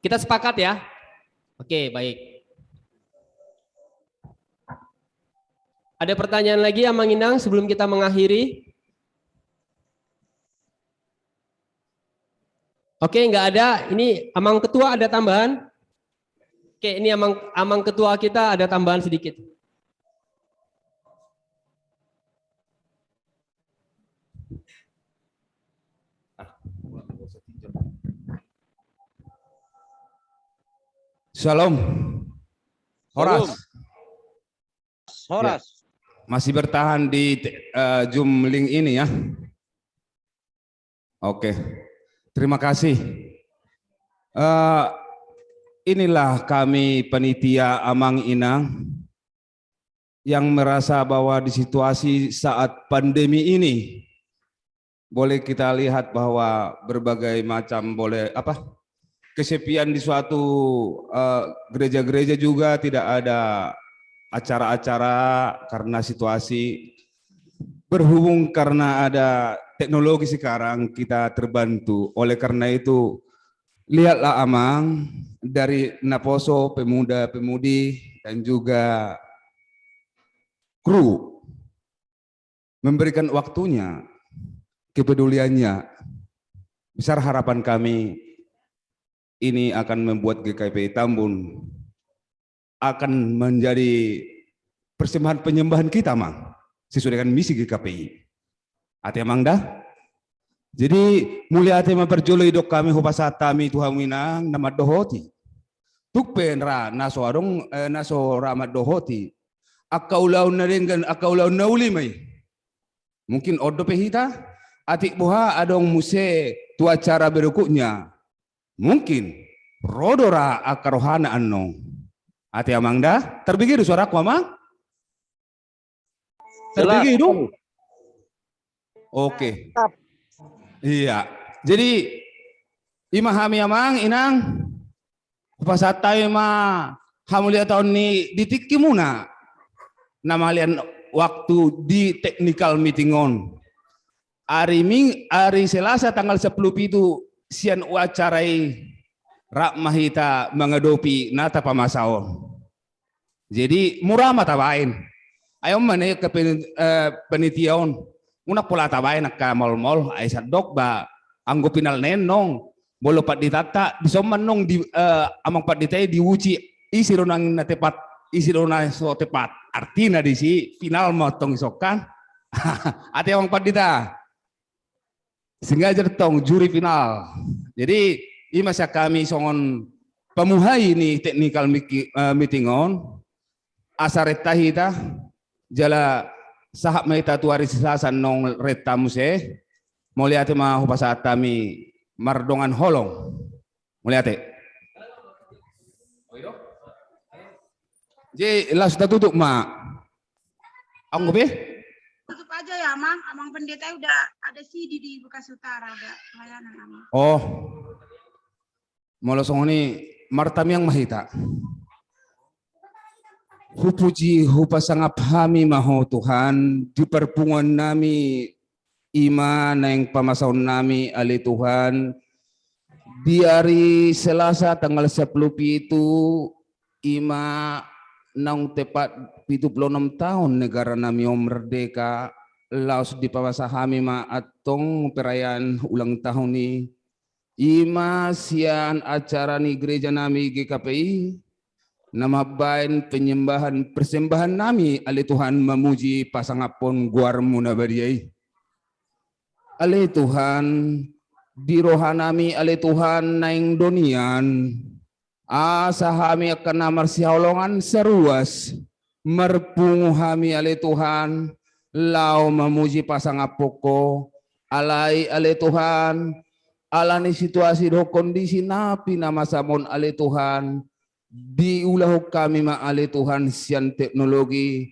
S1: Kita sepakat ya. Oke, baik. Ada pertanyaan lagi Amang Inang sebelum kita mengakhiri? Oke, nggak ada. Ini Amang Ketua ada tambahan? Oke, ini Amang Ketua kita ada tambahan sedikit.
S18: Shalom. Horas.
S11: Horas.
S18: Masih bertahan di Zoom link ini ya. Oke, terima kasih. Inilah kami panitia Amang Inang yang merasa bahwa di situasi saat pandemi ini boleh kita lihat bahwa berbagai macam kesepian di suatu gereja-gereja juga tidak ada acara-acara karena situasi, berhubung karena ada teknologi sekarang kita terbantu. Oleh karena itu lihatlah Amang dari Naposo, pemuda-pemudi dan juga kru memberikan waktunya, kepeduliannya. Besar harapan kami ini akan membuat GKPI Tambun akan menjadi persembahan penyembahan kita, Mang, sesuai dengan misi GKPI. Ate Mang dah. Jadi mulia ate memperjolo hidup kami hupasatami Tuhan Minang nama dohoti. tukpen ra naso adong naso ramat dohoti akaulau narengan akaulau nauli mai mungkin odo pehita atik boha adong muse tua cara berukuknya mungkin rodora akarohana anno ati amangda terbigi suara ku amang terbigi itu oke iya jadi imahami amang inang pasatay ma hamulia tahun ni ditiki muna namalian waktu di technical meeting on hari Selasa tanggal 10 itu sian wacarai rak mahita mengadopi nata pamasaon jadi murah mata bain ayo mana ke penitiaon una pola tabain ka mall-mall aisyah dok ba anggo pinal nenong bolo pat ditata disoman nong di amang pat ditay diuci isi ronang na tepat isi ronang so tepat artina di si final motong isokan ate amang pat dita sehingga jertong juri final jadi imasa kami songon pemuhai ini technical meeting on asaretahi ta jala sahab maita tuari sisasan nong reta muse moliate ma hupasatami mardongan holong moliate je las tutup ma ang be
S12: Tutup aja ya, Amang pendeta udah ada CD di Bekasi Utara udah pelayanan Amang.
S18: oh molosong ini martam yang mahita hupuji hupasangap hami maho Tuhan di perpungan nami ima nang pamasaon nami ali Tuhan di hari Selasa tanggal 10 itu ima nang tepat 76 tahun negara nami merdeka laos di pamasa hami ma atong perayaan ulang tahun ni ima sian acara ni gereja nami GKPI nama bain penyembahan persembahan nami ali Tuhan memuji pasangapon guarmu nabadiai ali Tuhan di rohanami ali Tuhan naing donian asahami akan namar siaolongan seruas merpunguhami ali Tuhan lau memuji pasangapoko alai ali Tuhan alani situasi do kondisi napi nama samon ali Tuhan diulah kami ma ali Tuhan sian teknologi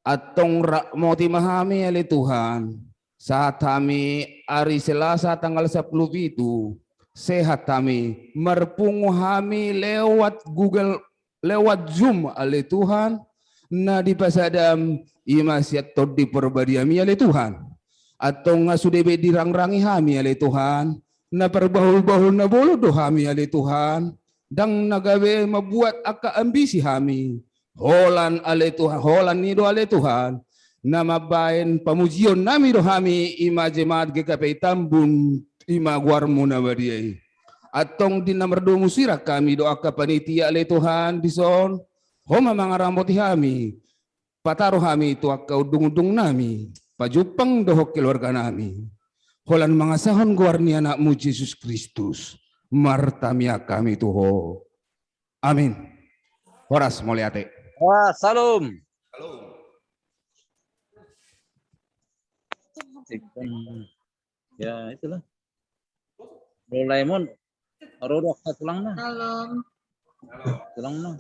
S18: atong moti mahami ali Tuhan saat kami hari Selasa tanggal 10 itu sehat kami merpungu kami lewat Google lewat Zoom ali Tuhan na di pasadam imasiat tod di perbadiami ali Tuhan atau ngasudebe dirang-rangi kami ali Tuhan na perbahul-bahul na bolo do kami ali Tuhan dang nagawe mabuat aka ambisi kami holan ali Tuhan holan ni do ali Tuhan na mabain pamujion nami do kami ima jemaat GKPI Tambun ima guarmu na badiai atong di namardo musira kami doa ka panitia ali Tuhan dison homa mangaramboti kami pataro kami itu akau dung-dung nami pajupang dohok keluarga nami holan mangasahon guarni anakmu Yesus Kristus martamia kami tuho amin horas moliate
S11: salam ya itulah Doraemon rodok tulang na
S15: Salam.
S11: tulang na